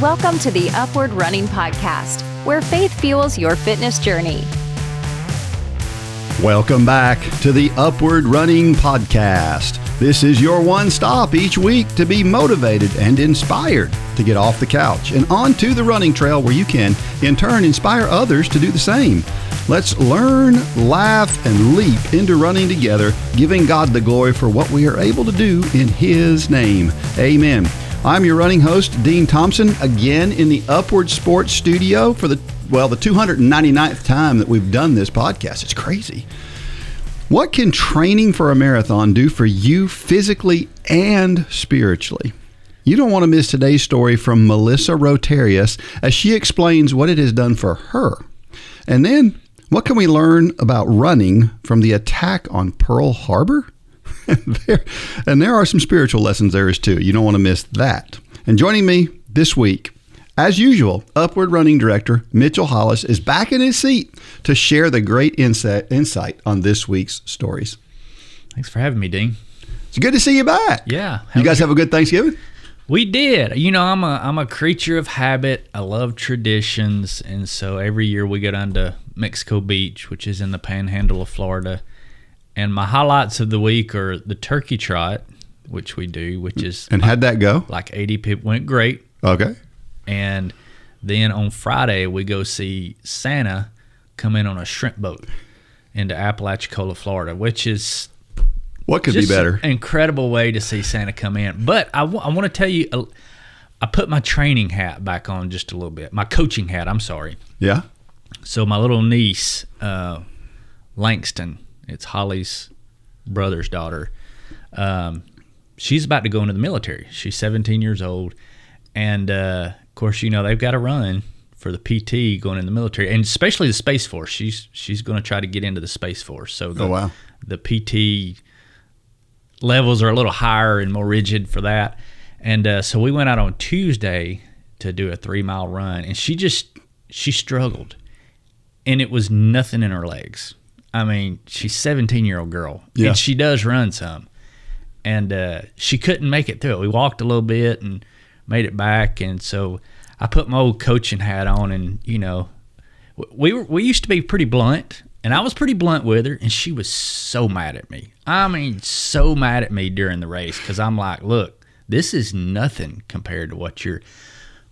Welcome to the Upward Running Podcast, where faith fuels your fitness journey. Welcome back to the Upward Running Podcast. This is your one stop each week to be motivated and inspired to get off the couch and onto the running trail where you can, in turn, inspire others to do the same. Let's learn, laugh, and leap into running together, giving God the glory for what we are able to do in His name. Amen. I'm your running host, Dean Thompson, again in the Upward Sports Studio for the 299th time that we've done this podcast. It's crazy. What can training for a marathon do for you physically and spiritually? You don't want to miss today's story from Melissa Rotarius as she explains what it has done for her. And then, what can we learn about running from the attack on Pearl Harbor? And there are some spiritual lessons there too. You don't want to miss that. And joining me this week, as usual, Upward Running Director Mitchell Hollis is back in his seat to share the great insight on this week's stories. Thanks for having me, Dean. It's good to see you back. Yeah. You guys have a good Thanksgiving? We did. You know, I'm a creature of habit. I love traditions, and so every year we go down to Mexico Beach, which is in the panhandle of Florida. And my highlights of the week are the turkey trot, which we do, which is... And how'd that go? Like 80 people. Went great. Okay. And then on Friday, we go see Santa come in on a shrimp boat into Apalachicola, Florida, which is... What could be better? An incredible way to see Santa come in. But I want to tell you, I put my training hat back on just a little bit. My coaching hat, I'm sorry. Yeah? So my little niece, Langston... It's Holly's brother's daughter. She's about to go into the military. She's 17 years old. And, of course, you know, they've got to run for the PT going in the military, and especially the Space Force. She's going to try to get into the Space Force. So the PT levels are a little higher and more rigid for that. And so we went out on Tuesday to do a 3-mile run, and she struggled. And it was nothing in her legs. I mean, she's a 17-year-old girl, and she does run some. And she couldn't make it through it. We walked a little bit and made it back, and so I put my old coaching hat on, and, you know, we used to be pretty blunt, and I was pretty blunt with her, and she was so mad at me. I mean, so mad at me during the race, because I'm like, look, this is nothing compared to what you're...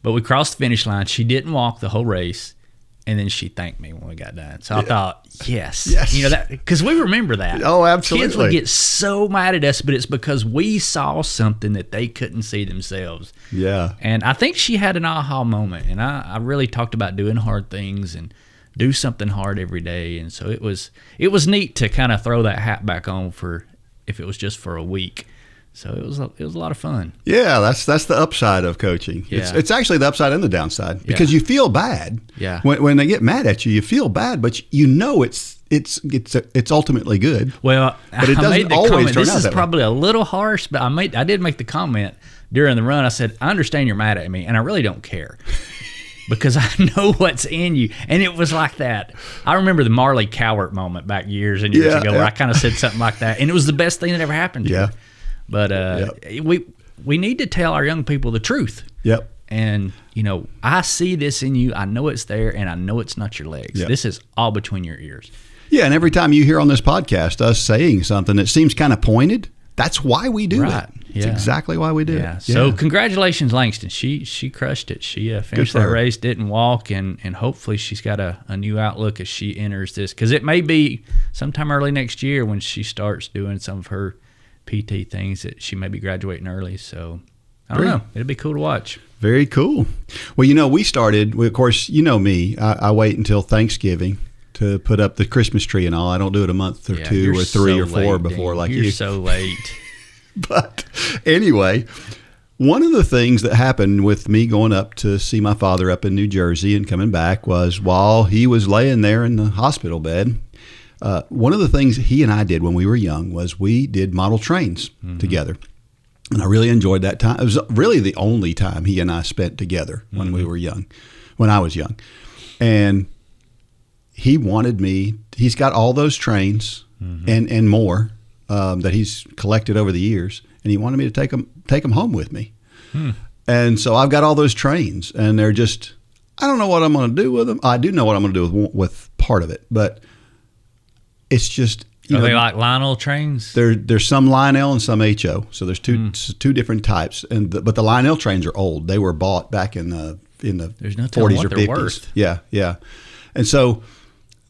But we crossed the finish line. She didn't walk the whole race. And then she thanked me when we got done. So I thought, yes. You know, that because we remember that. Oh, absolutely. Kids would get so mad at us, but it's because we saw something that they couldn't see themselves. Yeah. And I think she had an aha moment. And I really talked about doing hard things and do something hard every day. And so it was neat to kind of throw that hat back on for if it was just for a week. So it was a lot of fun. Yeah, that's the upside of coaching. Yeah. It's actually the upside and the downside because you feel bad. Yeah. When they get mad at you, you feel bad, but you know it's ultimately good. Well, but it doesn't always turn out that way. This is probably a little harsh, but I did make the comment during the run. I said, I understand you're mad at me, and I really don't care. Because I know what's in you. And it was like that. I remember the Marley Cowart moment back years and years ago where I kind of said something like that. And it was the best thing that ever happened to me. But we need to tell our young people the truth. Yep. And, you know, I see this in you. I know it's there, and I know it's not your legs. Yep. This is all between your ears. Yeah, and every time you hear on this podcast us saying something that seems kind of pointed, that's why we do it. It's exactly why we do it. Yeah. So congratulations, Langston. She crushed it. She finished that race, didn't walk, and hopefully she's got a new outlook as she enters this. Because it may be sometime early next year when she starts doing some of her PT things that she may be graduating early. So I don't know. It'll be cool to watch. Very cool. Well, you know, of course, you know me. I wait until Thanksgiving to put up the Christmas tree and all. I don't do it a month or two or three or four before like you. You're so late. But anyway, one of the things that happened with me going up to see my father up in New Jersey and coming back was while he was laying there in the hospital bed, one of the things he and I did when we were young was we did model trains together. And I really enjoyed that time. It was really the only time he and I spent together when we were young, when I was young. And he wanted me, he's got all those trains and more that he's collected over the years. And he wanted me to take them home with me. And so I've got all those trains, and they're just, I don't know what I'm going to do with them. I do know what I'm going to do with part of it, but it's just, Are they like Lionel trains? There's some Lionel and some HO. So there's two different types, but the Lionel trains are old. They were bought back in the There's no 40s or 50s. Worth. Yeah. And so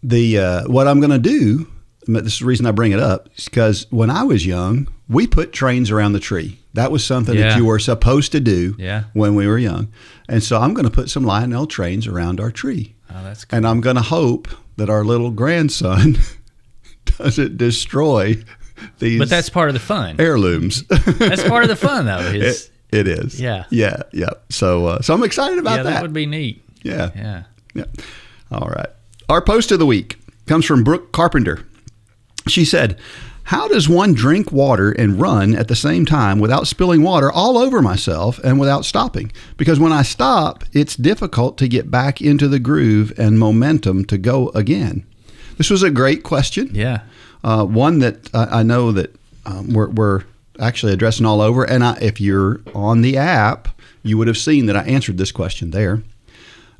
what I'm going to do, this is the reason I bring it up, is because when I was young, we put trains around the tree. That was something that you were supposed to do when we were young. And so I'm going to put some Lionel trains around our tree. Oh, that's cool. And I'm going to hope that our little grandson doesn't destroy these. But that's part of the fun. Heirlooms. That's part of the fun, though. It is. Yeah. So I'm excited about that. That would be neat. Yeah. All right. Our post of the week comes from Brook Carpenter. She said, "How does one drink water and run at the same time without spilling water all over myself and without stopping? Because when I stop, it's difficult to get back into the groove and momentum to go again." This was a great question. Yeah. One that I know that we're actually addressing all over. And if you're on the app, you would have seen that I answered this question there.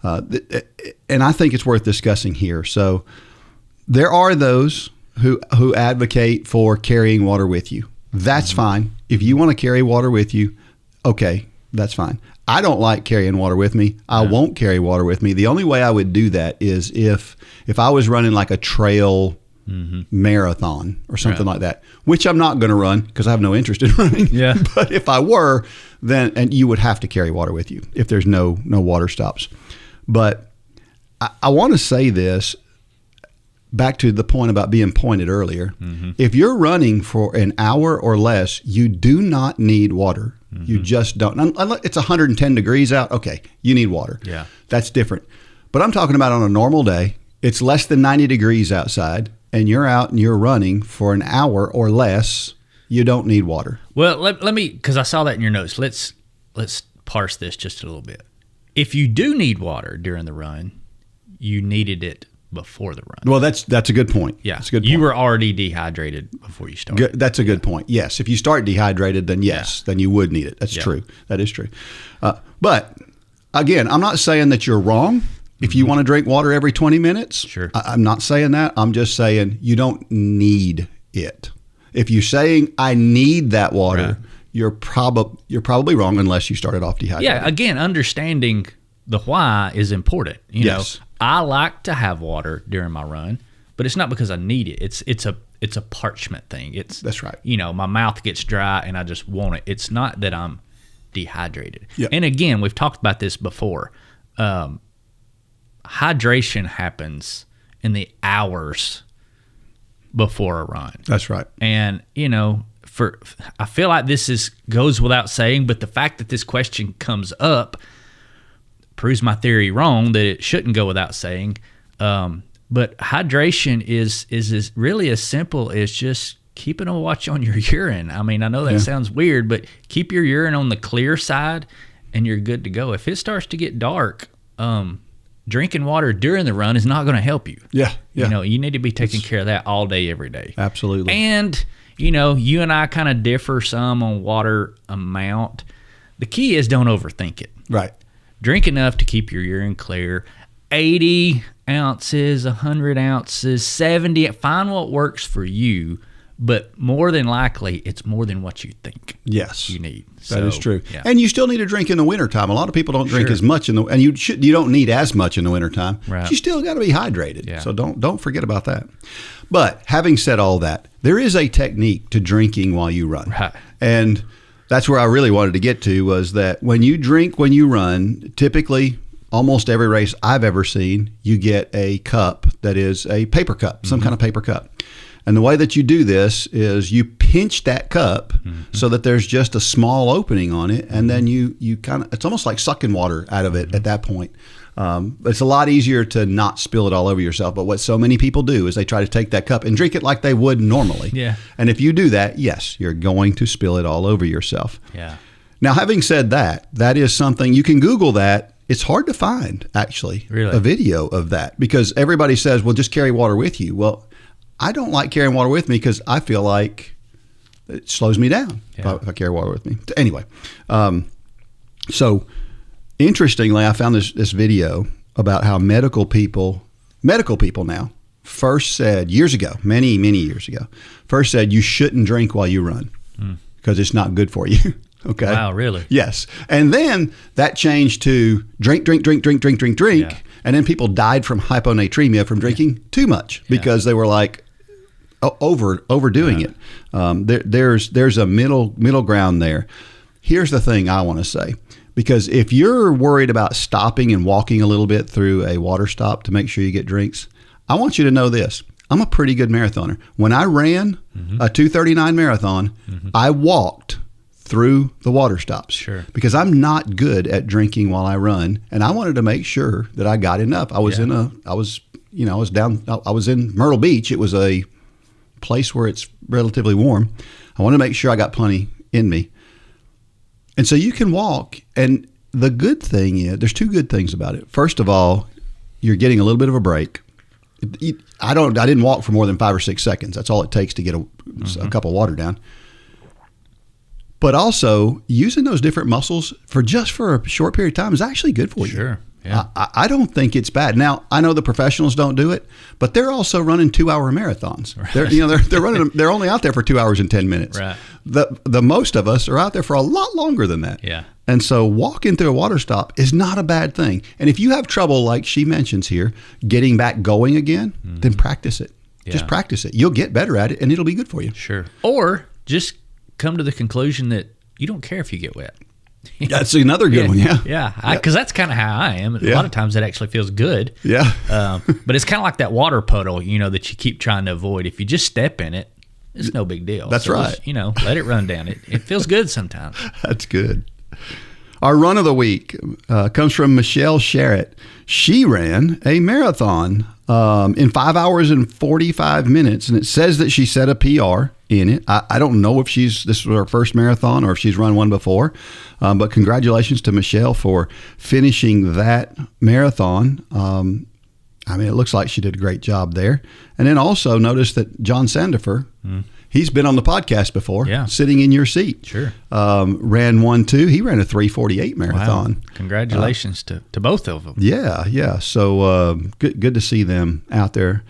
And I think it's worth discussing here. So there are those who advocate for carrying water with you. That's fine. If you want to carry water with you, okay, that's fine. I don't like carrying water with me. I won't carry water with me. The only way I would do that is if I was running like a trail marathon or something like that, which I'm not going to run because I have no interest in running. Yeah. But if I were, then and you would have to carry water with you if there's no water stops. But I want to say this. Back to the point about being pointed earlier. If you're running for an hour or less, you do not need water. You just don't. It's 110 degrees out. Okay, you need water. Yeah. That's different. But I'm talking about on a normal day. It's less than 90 degrees outside, and you're out and you're running for an hour or less. You don't need water. Well, let me, because I saw that in your notes. Let's parse this just a little bit. If you do need water during the run, you needed it before the run. Well, that's a good point. Yeah. That's a good point. You were already dehydrated before you started. That's a good point. Yes. If you start dehydrated, then then you would need it. That's true. That is true. But again, I'm not saying that you're wrong. If you want to drink water every 20 minutes, sure. I'm not saying that. I'm just saying you don't need it. If you're saying I need that water, you're probably wrong unless you started off dehydrated. Yeah. Again, understanding the why is important. You know, I like to have water during my run, but it's not because I need it. It's a parchment thing. That's right. You know, my mouth gets dry and I just want it. It's not that I'm dehydrated. Yep. And again, we've talked about this before. Hydration happens in the hours before a run. That's right. And you know, I feel like this goes without saying, but the fact that this question comes up proves my theory wrong that it shouldn't go without saying. But hydration is really as simple as just keeping a watch on your urine. I mean, I know that sounds weird, but keep your urine on the clear side and you're good to go. If it starts to get dark, drinking water during the run is not going to help you. Yeah. You know, you need to be taking care of that all day, every day. Absolutely. And, you know, you and I kind of differ some on water amount. The key is don't overthink it. Right. Drink enough to keep your urine clear. 80 ounces, 100 ounces, 70. Find what works for you, but more than likely, it's more than what you think you need. That is true. Yeah. And you still need to drink in the wintertime. A lot of people don't drink as much, and you don't need as much in the wintertime. Right. But you still got to be hydrated. Yeah. So don't forget about that. But having said all that, there is a technique to drinking while you run. Right. And that's where I really wanted to get to, was that when you drink when you run, typically almost every race I've ever seen, you get a cup that is a paper cup, some kind of paper cup. And the way that you do this is you pinch that cup so that there's just a small opening on it, and then you kind of, it's almost like sucking water out of it at that point. It's a lot easier to not spill it all over yourself. But what so many people do is they try to take that cup and drink it like they would normally. Yeah. And if you do that, yes, you're going to spill it all over yourself. Yeah. Now, having said that, that is something you can Google that. It's hard to find, actually, a video of that, because everybody says, well, just carry water with you. Well, I don't like carrying water with me because I feel like it slows me down if I carry water with me. Anyway, So, interestingly, I found this video about how medical people now first said years ago, many years ago, first said you shouldn't drink while you run because it's not good for you. Okay. Wow, really? Yes. And then that changed to drink. Yeah. And then people died from hyponatremia from drinking too much because they were like overdoing it. There's a middle ground there. Here's the thing I want to say, because if you're worried about stopping and walking a little bit through a water stop to make sure you get drinks, I want you to know this. I'm a pretty good marathoner. When I ran a 2:39 marathon, I walked through the water stops. Sure. Because I'm not good at drinking while I run, and I wanted to make sure that I got enough. I was in Myrtle Beach. It was a place where it's relatively warm. I wanted to make sure I got plenty in me. And so you can walk, and the good thing is, there's two good things about it. First of all, you're getting a little bit of a break. I didn't walk for more than 5 or 6 seconds. That's all it takes to get a cup of water down. But also, using those different muscles for a short period of time is actually good for you. Sure. Yeah. I don't think it's bad. Now, I know the professionals don't do it, but they're also running 2-hour marathons. Right. They're only out there for 2 hours and 10 minutes. Right. The most of us are out there for a lot longer than that. Yeah. And so walking through a water stop is not a bad thing. And if you have trouble, like she mentions here, getting back going again, then practice it. Yeah. Just practice it. You'll get better at it, and it'll be good for you. Sure. Or just come to the conclusion that you don't care if you get wet. That's another good one, yeah. Yeah, because that's kind of how I am. A lot of times it actually feels good. Yeah. But it's kind of like that water puddle, that you keep trying to avoid. If you just step in it, it's no big deal. That's right. Just, let it run down. It feels good sometimes. That's good. Our run of the week comes from Michelle Sharrett. She ran a marathon in 5 hours and 45 minutes, and it says that she set a PR in it. I don't know if this was her first marathon or if she's run one before, but congratulations to Michelle for finishing that marathon. It looks like she did a great job there. And then also notice that John Sandifer, he's been on the podcast before, sitting in your seat. Sure. Ran one too. He ran a 3:48 marathon. Wow. Congratulations to both of them. Yeah. So good to see them out there.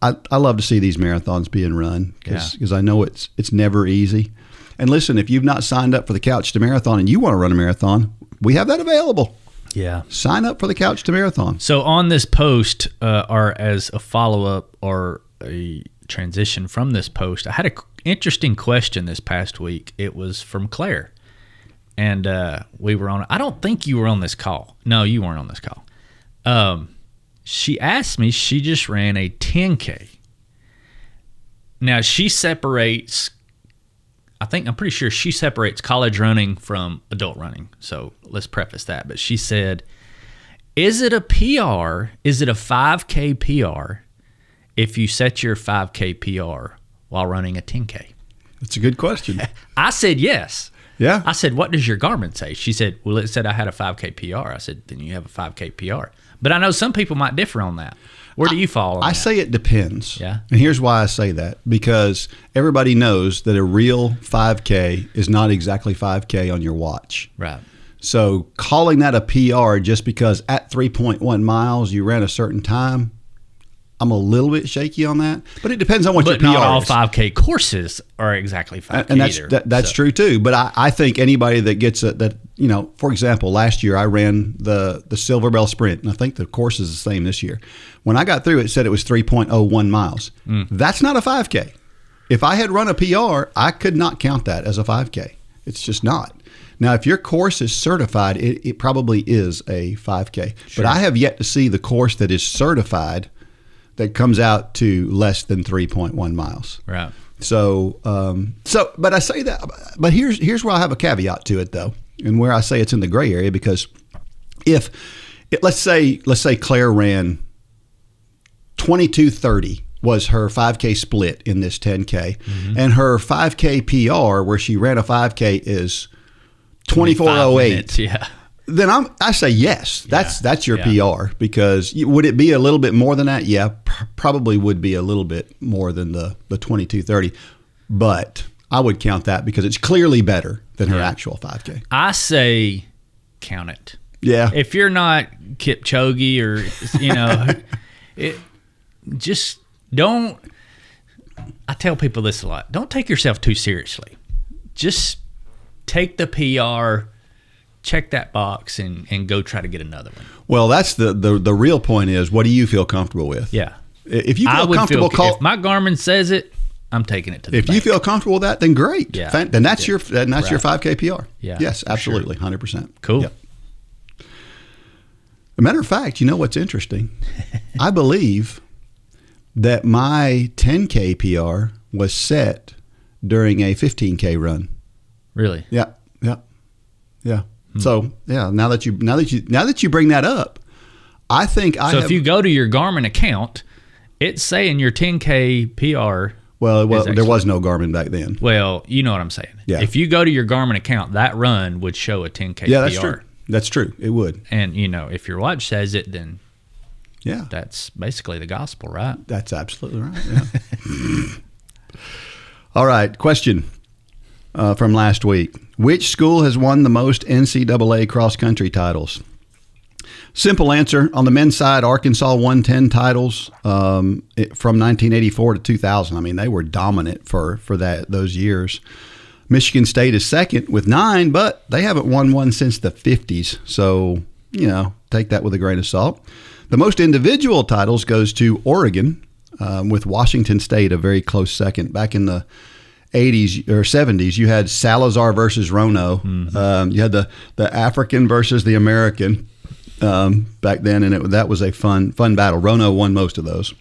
I love to see these marathons being run because I know it's never easy. And listen, if you've not signed up for the Couch to Marathon and you want to run a marathon, we have that available. Yeah. Sign up for the Couch to Marathon. So on this post, or as a follow-up or a transition from this post, I had an interesting question this past week. It was from Claire. And we were on, I don't think you were on this call. No, you weren't on this call. She asked me, she just ran a 10K. Now she separates, I'm pretty sure she separates college running from adult running. So let's preface that. But she said, is it a PR? Is it a 5K PR if you set your 5K PR while running a 10K? That's a good question. I said yes. Yeah. I said, what does your Garmin say? She said, well, it said I had a 5K PR. I said, then you have a 5K PR. But I know some people might differ on that. Where do you fall on that? I say it depends. Yeah. And here's why I say that. Because everybody knows that a real 5K is not exactly 5K on your watch. Right. So calling that a PR just because at 3.1 miles you ran a certain time, I'm a little bit shaky on that. But it depends on what your PR is. But not all 5K courses are exactly 5K and either. That's true too. But I think anybody that gets for example, last year I ran the Silver Bell Sprint, and I think the course is the same this year. When I got through, it said it was 3.01 miles. That's not a 5K. If I had run a PR, I could not count that as a 5K. It's just not. Now, if your course is certified, it probably is a 5K. Sure. But I have yet to see the course that is certified that comes out to less than 3.1 miles. Right. So, but I say that, but here's where I have a caveat to it though, and where I say it's in the gray area, because let's say Claire ran 22:30 was her 5K split in this 10K, and her 5K PR where she ran a 5K is 24:08. Yeah. Then I say yes. That's your PR, because would it be a little bit more than that? Yeah, probably would be a little bit more than the 22:30, but I would count that because it's clearly better than her actual 5K. I say count it. Yeah. If you're not Kipchoge or, just don't. I tell people this a lot. Don't take yourself too seriously. Just take the PR, check that box, and go try to get another one. Well, that's the real point is, what do you feel comfortable with? Yeah. If you feel comfortable, if my Garmin says it, I'm taking it to the bank. If you feel comfortable with that, then great. Yeah. Then that's your 5K PR. Yeah. Yes, absolutely, Sure. 100%. Cool. Yep. As a matter of fact, you know what's interesting? I believe that my 10K PR was set during a 15K run. Really? Yeah. So now that you bring that up, I think if you go to your Garmin account, it's saying your 10K PR. Well, there was no Garmin back then. Well, you know what I'm saying. Yeah. If you go to your Garmin account, that run would show a 10K PR. Yeah, that's true. That's true. It would. And, if your watch says it, then yeah, that's basically the gospel, right? That's absolutely right. Yeah. All right. Question from last week. Which school has won the most NCAA cross-country titles? Simple answer. On the men's side, Arkansas won 10 titles from 1984 to 2000. I mean, they were dominant for those years. Michigan State is second with 9, but they haven't won one since the 50s. So, take that with a grain of salt. The most individual titles goes to Oregon with Washington State, a very close second. Back in the 80s or 70s, you had Salazar versus Rono. Mm-hmm. You had the African versus the American back then, and that was a fun battle. Rono won most of those,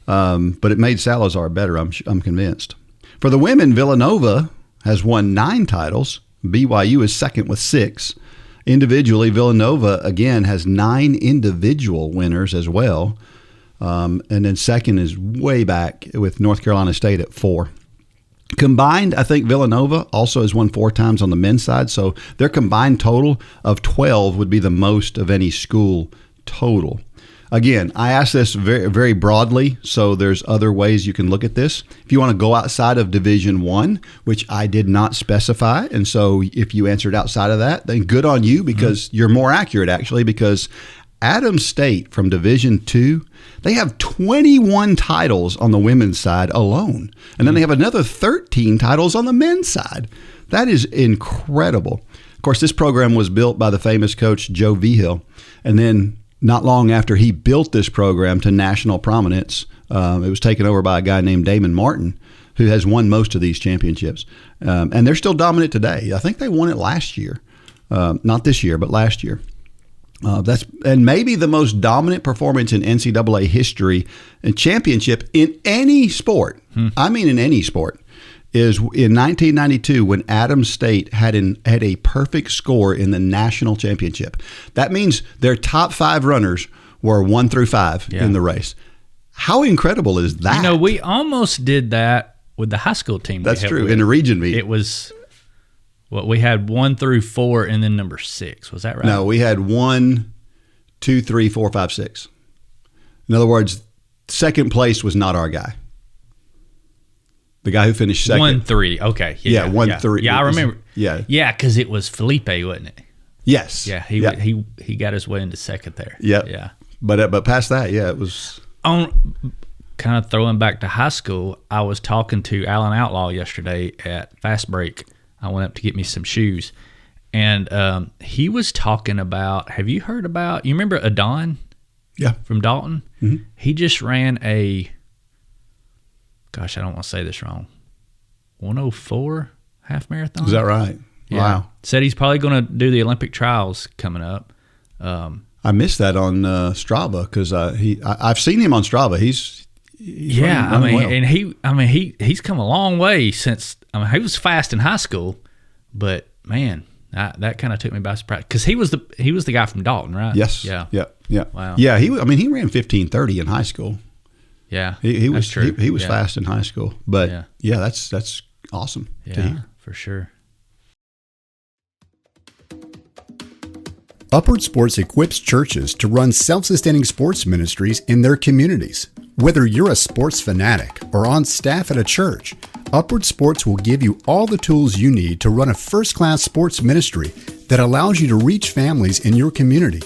but it made Salazar better, I'm convinced. For the women, Villanova has won 9 titles. BYU is second with 6. Individually, Villanova, again, has 9 individual winners as well. And then second is way back with North Carolina State at 4. Combined, I think Villanova also has won 4 times on the men's side. So their combined total of 12 would be the most of any school total. Again, I ask this very, very broadly, so there's other ways you can look at this. If you want to go outside of Division I, which I did not specify, and so if you answered outside of that, then good on you, because you're more accurate, actually, because Adams State from Division II, they have 21 titles on the women's side alone, and then they have another 13 titles on the men's side. That is incredible. Of course, this program was built by the famous coach Joe Vigil, and then not long after he built this program to national prominence, it was taken over by a guy named Damon Martin, who has won most of these championships. And they're still dominant today. I think they won it last year. Not this year, but last year. And maybe the most dominant performance in NCAA history and championship in any sport. I mean, in any sport. Is in 1992 when Adams State had a perfect score in the national championship. That means their top 5 runners were 1 through 5 in the race. How incredible is that? We almost did that with the high school team. That's true. In the region meet. It was, we had 1 through 4 and then number 6. Was that right? No, we had 1, 2, 3, 4, 5, 6. In other words, second place was not our guy. The guy who finished second. 1, 3. Okay. Yeah, 1, 3. Yeah, I remember. Yeah. Yeah, because it was Felipe, wasn't it? Yes. Yeah, he got his way into second there. Yep. Yeah. But past that, it was. On kind of throwing back to high school, I was talking to Alan Outlaw yesterday at Fast Break. I went up to get me some shoes, and he was talking about. Have you heard about? You remember Adon? Yeah. From Dalton. Mm-hmm. He just ran a. Gosh, I don't want to say this wrong. 104 half marathon. Is that right? Yeah. Wow. Said he's probably going to do the Olympic trials coming up. I missed that on Strava because I've seen him on Strava. He's running well. And he's come a long way since. He was fast in high school, but man, that kind of took me by surprise because he was the guy from Dalton, right? Yes. Yeah. Wow. Yeah. He ran 15:30 in high school. Yeah, he was true. He was fast in high school, but that's awesome to hear. For sure. Upward Sports equips churches to run self-sustaining sports ministries in their communities. Whether you're a sports fanatic or on staff at a church, Upward Sports will give you all the tools you need to run a first-class sports ministry that allows you to reach families in your community.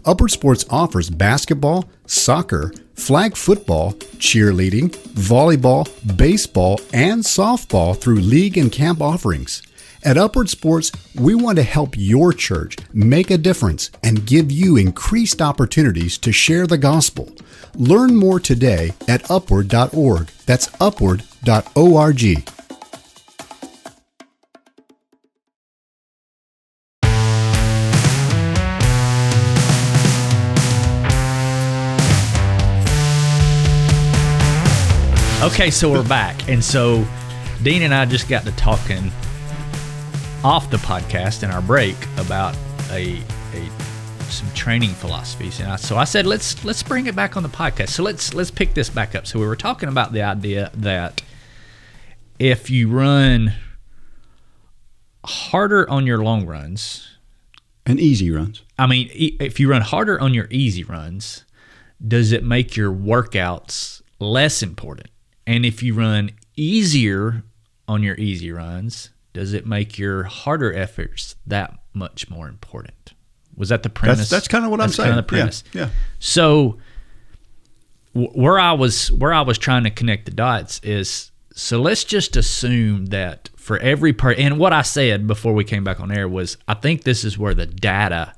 Upward Sports offers basketball, soccer, flag football, cheerleading, volleyball, baseball, and softball through league and camp offerings. At Upward Sports, we want to help your church make a difference and give you increased opportunities to share the gospel. Learn more today at upward.org. That's upward.org. Okay, so we're back. And so Dean and I just got to talking off the podcast in our break about some training philosophies. And so I said, let's bring it back on the podcast. So let's pick this back up. So we were talking about the idea that if you run harder on your long runs and easy runs. I mean, if you run harder on your easy runs, does it make your workouts less important? And if you run easier on your easy runs, does it make your harder efforts that much more important? Was that the premise? That's kind of what I'm saying. Kind of the premise. Yeah. So where I was trying to connect the dots is, so let's just assume that for every part, and what I said before we came back on air was, I think this is where the data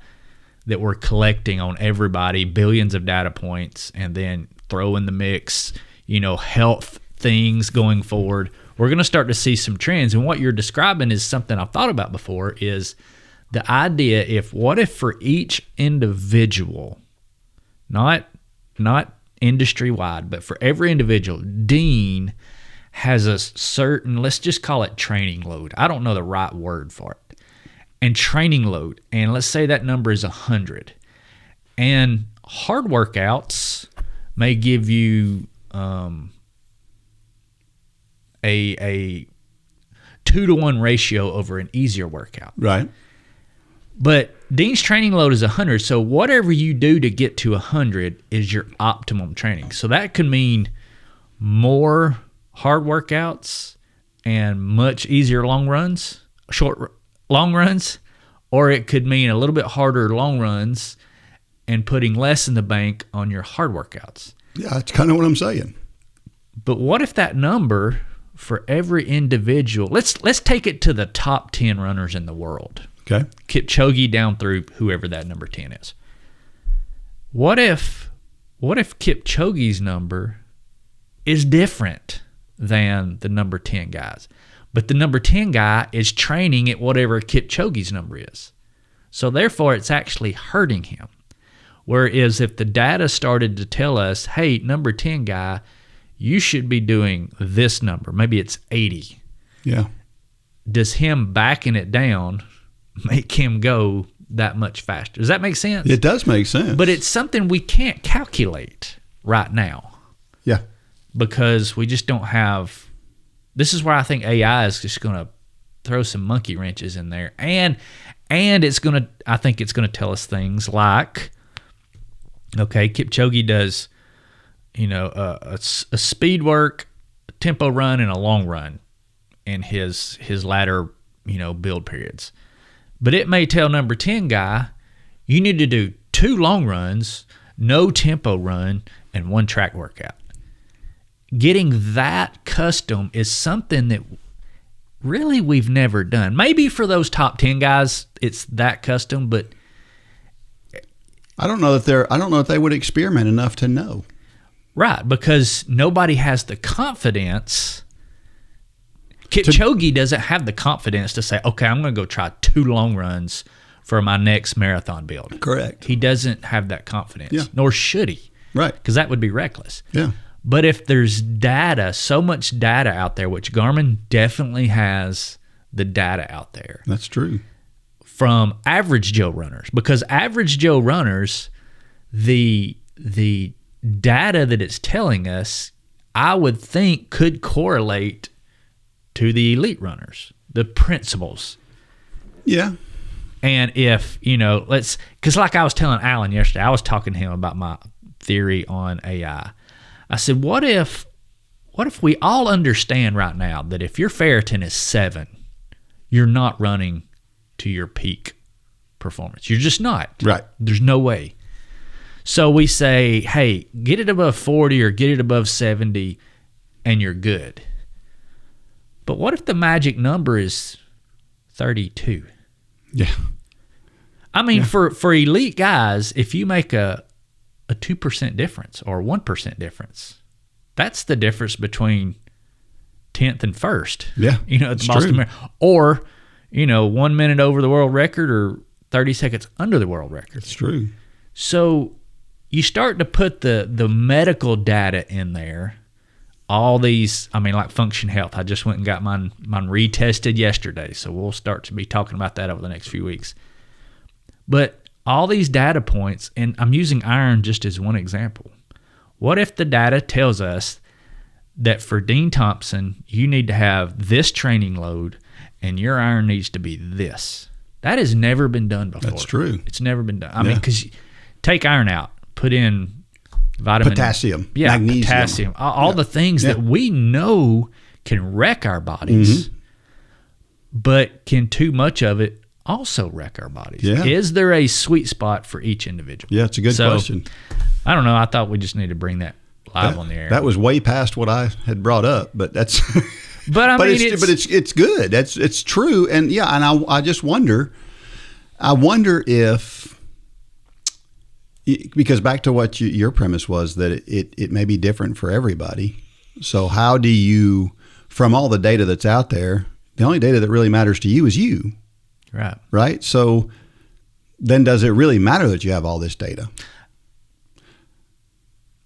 that we're collecting on everybody, billions of data points, and then throw in the mix, health things going forward, we're going to start to see some trends. And what you're describing is something I've thought about before, is the idea what if for each individual, not industry-wide, but for every individual, Dean has a certain, let's just call it training load. I don't know the right word for it. And training load, and let's say that number is 100. And hard workouts may give you a 2-to-1 ratio over an easier workout. Right. But Dean's training load is 100, so whatever you do to get to 100 is your optimum training. So that could mean more hard workouts and much easier long runs, or it could mean a little bit harder long runs and putting less in the bank on your hard workouts. Yeah, that's kind of what I'm saying. But what if that number for every individual, let's take it to the top 10 runners in the world. Okay. Kipchoge down through whoever that number 10 is. What if Kipchoge's number is different than the number 10 guys? But the number 10 guy is training at whatever Kipchoge's number is. So therefore, it's actually hurting him. Whereas if the data started to tell us, hey, number 10 guy, you should be doing this number, maybe it's 80. Yeah. Does him backing it down make him go that much faster? Does that make sense? It does make sense. But it's something we can't calculate right now. Yeah. Because we just don't have, this is where I think AI is just going to throw some monkey wrenches in there. And it's going to, I think it's going to tell us things like, okay, Kipchoge does, a speed work, a tempo run, and a long run in his latter, build periods. But it may tell number 10 guy, you need to do 2 long runs, no tempo run, and 1 track workout. Getting that custom is something that really we've never done. Maybe for those top 10 guys, it's that custom, but I don't know if they would experiment enough to know. Right, because nobody has the confidence. Kipchoge doesn't have the confidence to say, okay, I'm going to go try 2 long runs for my next marathon build. Correct. He doesn't have that confidence, Yeah. nor should he. Right. Because that would be reckless. Yeah. But if there's data, so much data out there, which Garmin definitely has the data out there. That's true. From average Joe runners, because average Joe runners, the data that it's telling us, I would think could correlate to the elite runners, the principles. Yeah. And if, because like I was telling Alan yesterday, I was talking to him about my theory on AI. I said, what if we all understand right now that if your ferritin is 7, you're not running to your peak performance. You're just not. Right. There's no way. So we say, hey, get it above 40 or get it above 70 and you're good. But what if the magic number is 32? Yeah. I mean, for elite guys, if you make a 2% difference or 1% difference, that's the difference between 10th and 1st. Yeah. At the Boston Marathon. Or, 1 minute over the world record or 30 seconds under the world record. It's true. So you start to put the medical data in there. All these, like Function Health. I just went and got mine retested yesterday, so we'll start to be talking about that over the next few weeks. But all these data points, and I'm using iron just as one example. What if the data tells us that for Dean Thompson, you need to have this training load, and your iron needs to be this? That has never been done before. That's true. It's never been done. I mean, because take iron out, put in vitamin, potassium, magnesium, potassium, all the things that we know can wreck our bodies, but can too much of it also wreck our bodies? Yeah. Is there a sweet spot for each individual? Yeah, it's a good question. I don't know. I thought we just need to bring that live on the air. That was way past what I had brought up, but that's. But it's good. It's true, and I just wonder. I wonder if, because back to what your premise was, that it may be different for everybody. So how do you, from all the data that's out there, the only data that really matters to you is you. Right. Right. So then does it really matter that you have all this data?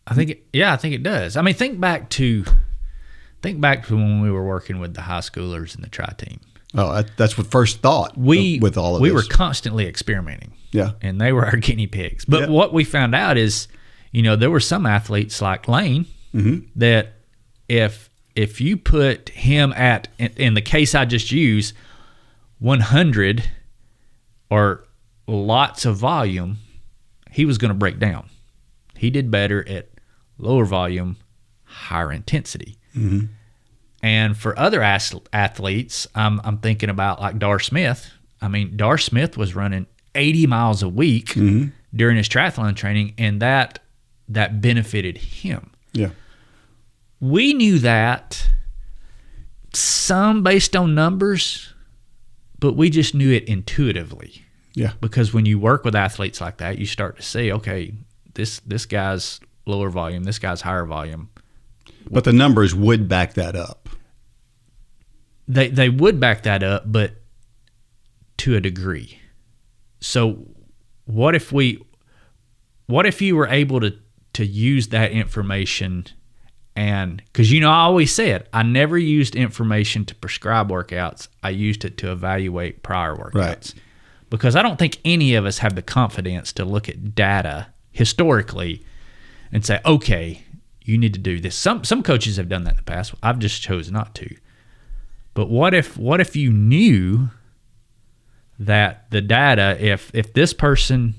I think it does. I mean, think back to when we were working with the high schoolers and the tri-team. Oh, that's what first thought with all of this. We were constantly experimenting. Yeah. And they were our guinea pigs. But what we found out is, there were some athletes like Lane that if you put him at, in the case I just used, 100 or lots of volume, he was going to break down. He did better at lower volume, higher intensity. Mm-hmm. And for other athletes, I'm thinking about like Dar Smith. I mean, Dar Smith was running 80 miles a week during his triathlon training, and that benefited him. Yeah. We knew that, some based on numbers, but we just knew it intuitively. Yeah. Because when you work with athletes like that, you start to see, okay, this guy's lower volume, this guy's higher volume. But the numbers would back that up. They would back that up, but to a degree. So what if you were able to use that information, and because I always said I never used information to prescribe workouts. I used it to evaluate prior workouts. Right. Because I don't think any of us have the confidence to look at data historically and say, okay, you need to do this. Some coaches have done that in the past. I've just chosen not to. But what if you knew that the data, if this person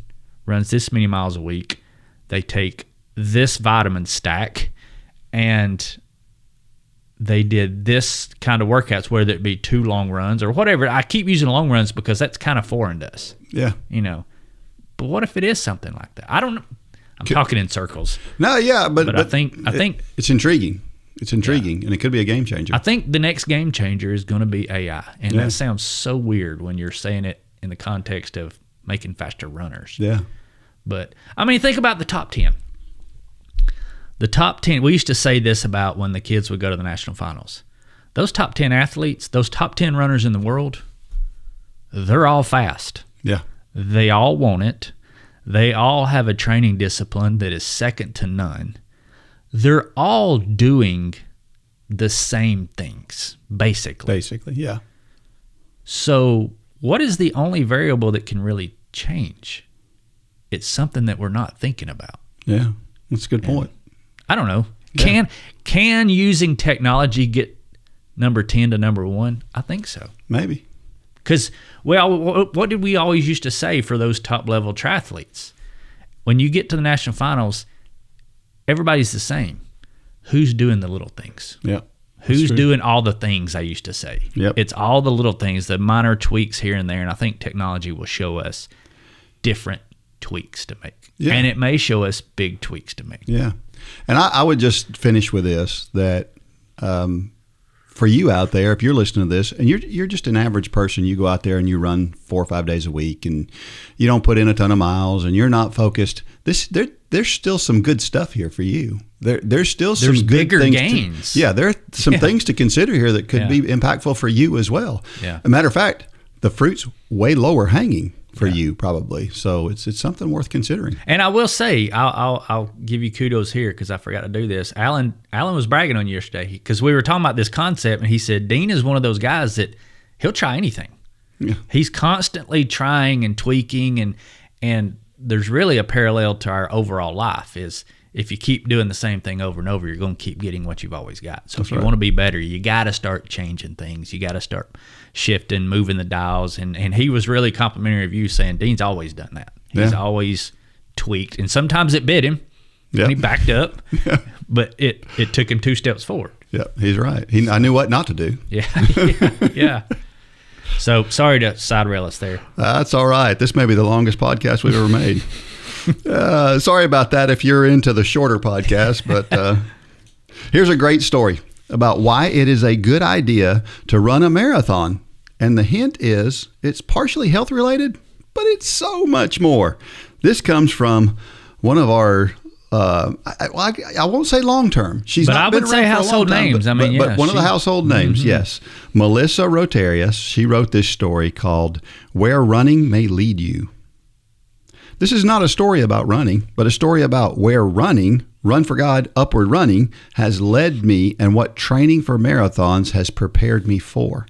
runs this many miles a week, they take this vitamin stack, and they did this kind of workouts, whether it be 2 long runs or whatever. I keep using long runs because that's kind of foreign to us. Yeah. But what if it is something like that? I don't know. I'm talking in circles. No, yeah, but I think it's intriguing. It's intriguing, and it could be a game changer. I think the next game changer is going to be AI, and that sounds so weird when you're saying it in the context of making faster runners. Yeah. But I mean, think about the top 10. The top 10. We used to say this about when the kids would go to the national finals. Those top 10 athletes, those top 10 runners in the world, they're all fast. Yeah. They all want it. They all have a training discipline that is second to none. They're all doing the same things, basically. Basically, yeah. So what is the only variable that can really change? It's something that we're not thinking about. Yeah, that's a good point. I don't know. Yeah. Can using technology get number 10 to number 1? I think so. Maybe. Because, what did we always used to say for those top-level triathletes? When you get to the national finals, everybody's the same. Who's doing the little things? Yeah. Who's doing all the things, I used to say. Yep. It's all the little things, the minor tweaks here and there, and I think technology will show us different tweaks to make. Yeah. And it may show us big tweaks to make. Yeah. And I would just finish with this, that for you out there, if you're listening to this and you're just an average person, you go out there and you run 4 or 5 days a week and you don't put in a ton of miles and you're not focused, there's still some good stuff here for you. There's still some good bigger things gains. there are some things to consider here that could be impactful for you as well. Yeah. As a matter of fact, the fruit's way lower hanging for you probably. So it's something worth considering. And I will say, I'll give you kudos here because I forgot to do this. Alan was bragging on you yesterday because we were talking about this concept, and he said Dean is one of those guys that he'll try anything. Yeah. He's constantly trying and tweaking, and there's really a parallel to our overall life is if you keep doing the same thing over and over, you're going to keep getting what you've always got. So if you want to be better, you got to start changing things. You got to start shifting, moving the dials. And he was really complimentary of you saying, Dean's always done that. He's always tweaked. And sometimes it bit him. And he backed up. But it took him 2 steps forward. Yeah, he's right. I knew what not to do. Yeah. So sorry to side rail us there. That's all right. This may be the longest podcast we've ever made. Sorry about that if you're into the shorter podcast, but here's a great story about why it is a good idea to run a marathon. And the hint is it's partially health related, but it's so much more. This comes from one of our, I won't say long term. She's but not I been would say around for a household long time, names. But one of the household names, yes. Melissa Rotarius, she wrote this story called Where Running May Lead You. This is not a story about running, but a story about where running, Run for God, upward running, has led me and what training for marathons has prepared me for.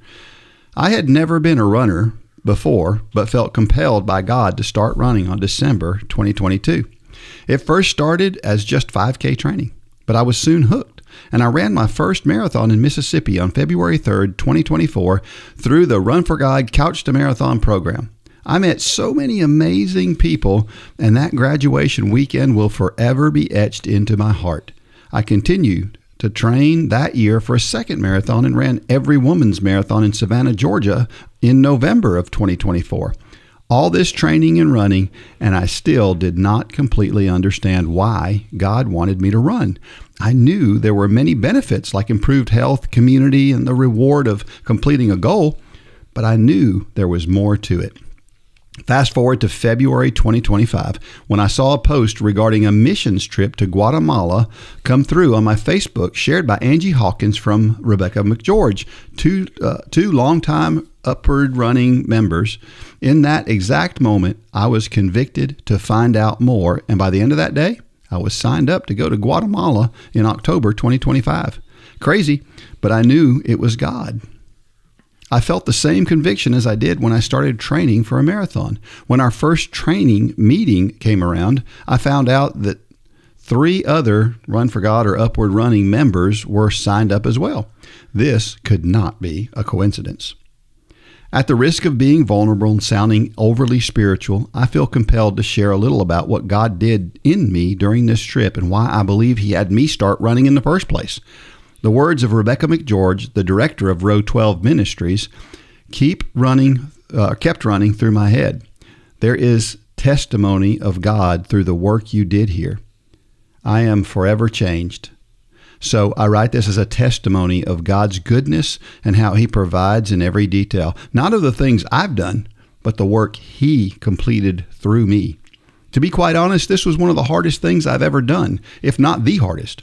I had never been a runner before, but felt compelled by God to start running on December 2022. It first started as just 5K training, but I was soon hooked, and I ran my first marathon in Mississippi on February 3rd, 2024 through the Run for God Couch to Marathon program. I met so many amazing people, and that graduation weekend will forever be etched into my heart. I continued to train that year for a second marathon and ran Every Woman's Marathon in Savannah, Georgia in November of 2024. All this training and running, and I still did not completely understand why God wanted me to run. I knew there were many benefits like improved health, community, and the reward of completing a goal, but I knew there was more to it. Fast forward to February 2025, when I saw a post regarding a missions trip to Guatemala come through on my Facebook, shared by Angie Hawkins from Rebecca McGeorge, two longtime upward running members. In that exact moment, I was convicted to find out more, and by the end of that day, I was signed up to go to Guatemala in October 2025. Crazy, but I knew it was God. I felt the same conviction as I did when I started training for a marathon. When our first training meeting came around, I found out that 3 other Run for God or Upward Running members were signed up as well. This could not be a coincidence. At the risk of being vulnerable and sounding overly spiritual, I feel compelled to share a little about what God did in me during this trip and why I believe He had me start running in the first place. The words of Rebecca McGeorge, the director of Row 12 Ministries, kept running through my head. There is testimony of God through the work you did here. I am forever changed. So I write this as a testimony of God's goodness and how He provides in every detail, not of the things I've done, but the work He completed through me. To be quite honest, this was one of the hardest things I've ever done, if not the hardest.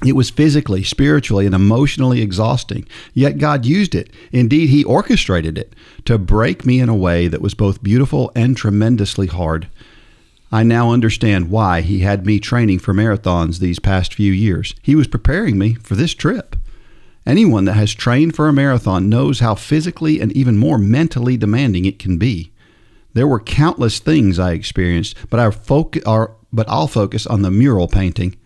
It was physically, spiritually, and emotionally exhausting, yet God used it. Indeed, He orchestrated it to break me in a way that was both beautiful and tremendously hard. I now understand why He had me training for marathons these past few years. He was preparing me for this trip. Anyone that has trained for a marathon knows how physically and even more mentally demanding it can be. There were countless things I experienced, but I'll focus on the mural painting.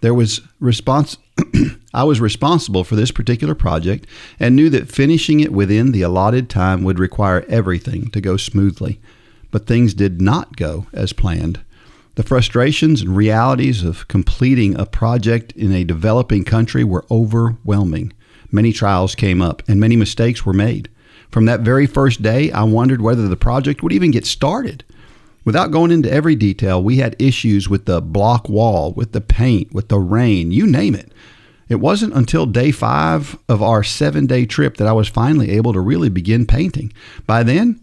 I was responsible for this particular project and knew that finishing it within the allotted time would require everything to go smoothly. But things did not go as planned. The frustrations and realities of completing a project in a developing country were overwhelming. Many trials came up, and many mistakes were made. From that very first day, I wondered whether the project would even get started. Without going into every detail, we had issues with the block wall, with the paint, with the rain, you name it. It wasn't until day 5 of our 7-day trip that I was finally able to really begin painting. By then,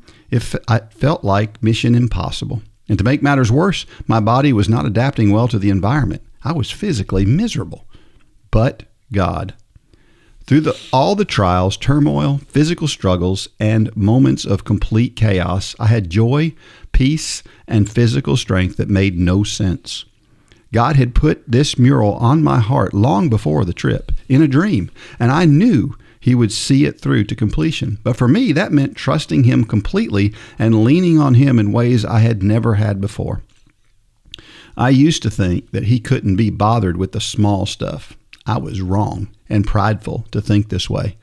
I felt like mission impossible. And to make matters worse, my body was not adapting well to the environment. I was physically miserable. But God. Through all the trials, turmoil, physical struggles, and moments of complete chaos, I had joy, peace, and physical strength that made no sense. God had put this mural on my heart long before the trip, in a dream, and I knew He would see it through to completion. But for me, that meant trusting Him completely and leaning on Him in ways I had never had before. I used to think that He couldn't be bothered with the small stuff. I was wrong and prideful to think this way.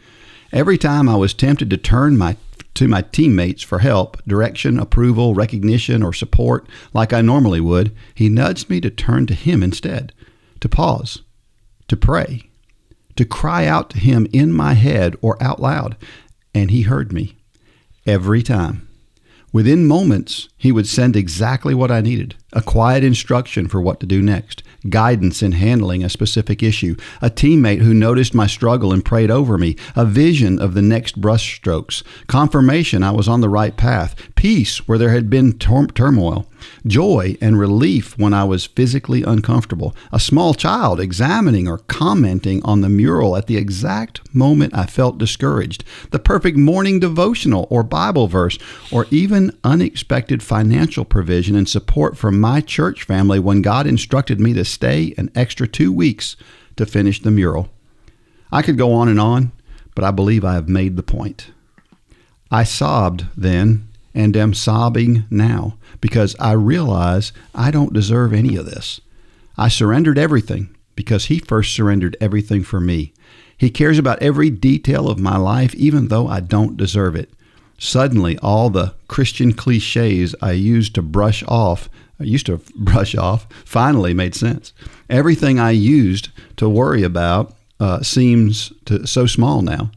Every time I was tempted to turn to my teammates for help, direction, approval, recognition, or support like I normally would, He nudged me to turn to Him instead, to pause, to pray, to cry out to Him in my head or out loud. And He heard me every time. Within moments, He would send exactly what I needed, a quiet instruction for what to do next, guidance in handling a specific issue, a teammate who noticed my struggle and prayed over me, a vision of the next brushstrokes, confirmation I was on the right path, peace where there had been turmoil, joy and relief when I was physically uncomfortable, a small child examining or commenting on the mural at the exact moment I felt discouraged, the perfect morning devotional or Bible verse, or even unexpected financial provision and support from my church family when God instructed me to stay an extra 2 weeks to finish the mural. I could go on, but I believe I have made the point. I sobbed then and am sobbing now because I realize I don't deserve any of this. I surrendered everything because He first surrendered everything for me. He cares about every detail of my life, even though I don't deserve it. Suddenly, all the Christian cliches I used to brush off finally made sense. Everything I used to worry about seems so small now.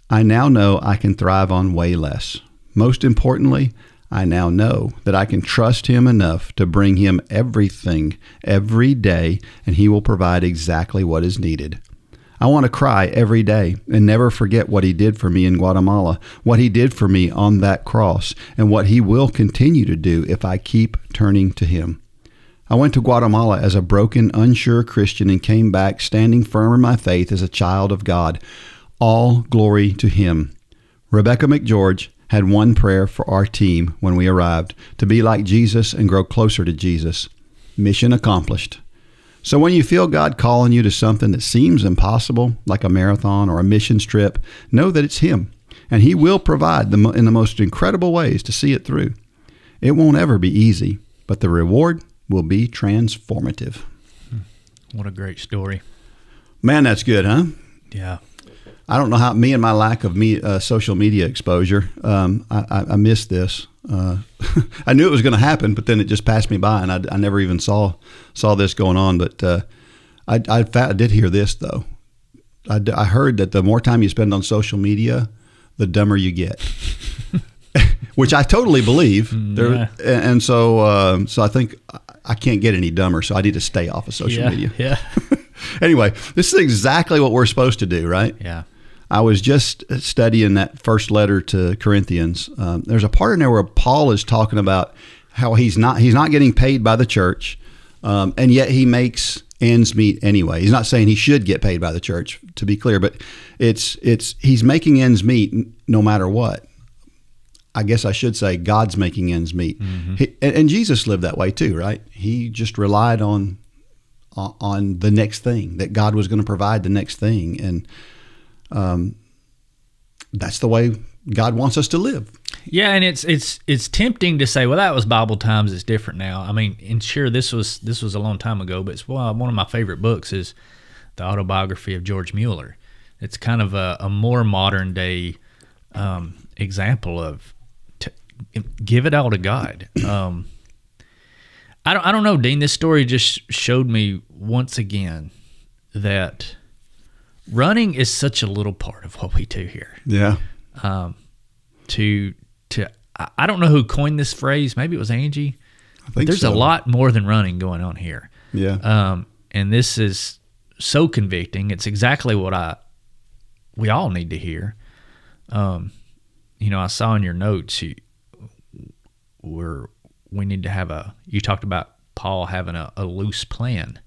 I now know I can thrive on way less. Most importantly, I now know that I can trust Him enough to bring Him everything every day, and He will provide exactly what is needed. I want to cry every day and never forget what He did for me in Guatemala, what He did for me on that cross, and what He will continue to do if I keep turning to Him. I went to Guatemala as a broken, unsure Christian and came back standing firm in my faith as a child of God. All glory to Him. Rebecca McGeorge had one prayer for our team when we arrived, to be like Jesus and grow closer to Jesus. Mission accomplished. So when you feel God calling you to something that seems impossible, like a marathon or a missions trip, know that it's Him, and He will provide in the most incredible ways to see it through. It won't ever be easy, but the reward will be transformative. What a great story. Man, that's good, huh? Yeah. I don't know how me and my lack of social media exposure, I missed this. I knew it was going to happen, but then it just passed me by, and I never even saw this going on. But I did hear this, though. I heard that the more time you spend on social media, the dumber you get, which I totally believe. Yeah. And so I think I can't get any dumber, so I need to stay off of social media. Yeah. Anyway, this is exactly what we're supposed to do, right? Yeah. I was just studying that first letter to Corinthians. There's a part in there where Paul is talking about how he's not getting paid by the church, and yet he makes ends meet anyway. He's not saying he should get paid by the church, to be clear, but he's making ends meet no matter what. I guess I should say God's making ends meet. Mm-hmm. And Jesus lived that way too, right? He just relied on the next thing, that God was going to provide the next thing, and that's the way God wants us to live. Yeah, and it's tempting to say, well, that was Bible times, it's different now. I mean, and sure, this was a long time ago, but it's one of my favorite books is the autobiography of George Mueller. It's kind of a more modern day example of give it all to God. I don't know, Dean. This story just showed me once again that running is such a little part of what we do here. Yeah. I don't know who coined this phrase. Maybe it was Angie. But there's a lot more than running going on here. Yeah. And this is so convicting. It's exactly what we all need to hear. I saw in your notes we need to have you talked about Paul having a loose plan.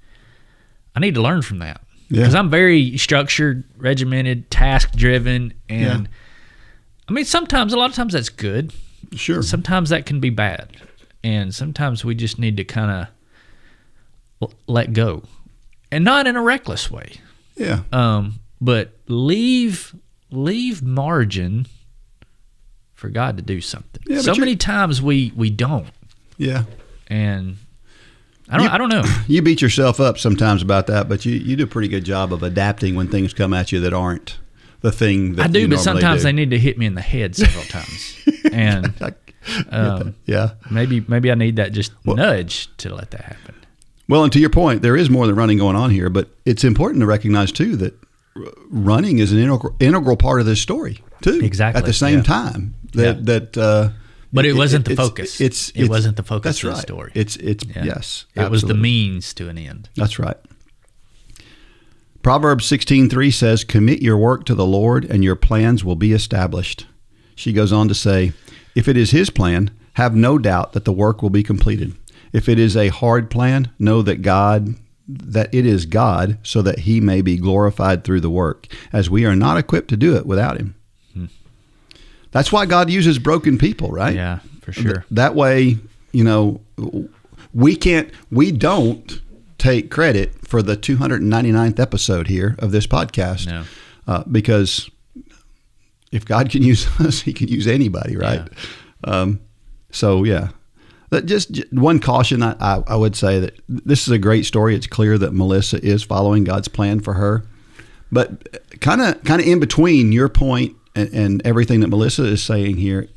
I need to learn from that. Because I'm very structured, regimented, task-driven, and I mean, a lot of times that's good. Sure. Sometimes that can be bad, and sometimes we just need to kind of let go, and not in a reckless way. Yeah. But leave margin for God to do something. Yeah, so many times we don't. Yeah. And I don't know. You beat yourself up sometimes about that, but you do a pretty good job of adapting when things come at you that aren't the thing that I do, you but normally sometimes do. they need to hit me in the head several times. And maybe I need that just nudge to let that happen. Well, and to your point, there is more than running going on here, but it's important to recognize too that running is an integral part of this story too. Exactly. At the same time but it wasn't the focus. It wasn't the focus that's of right. the story. Yes, it was the absolutely. means to an end. That's right. Proverbs 16:3 says, "Commit your work to the Lord, and your plans will be established." She goes on to say, "If it is His plan, have no doubt that the work will be completed. If it is a hard plan, know that it is God, so that He may be glorified through the work, as we are not equipped to do it without Him." That's why God uses broken people, right? Yeah, for sure. That way, we don't take credit for the 299th episode here of this podcast. No. Because if God can use us, He can use anybody, right? Yeah. Just one caution, I would say that this is a great story. It's clear that Melissa is following God's plan for her. But kind of in between your point and everything that Melissa is saying here,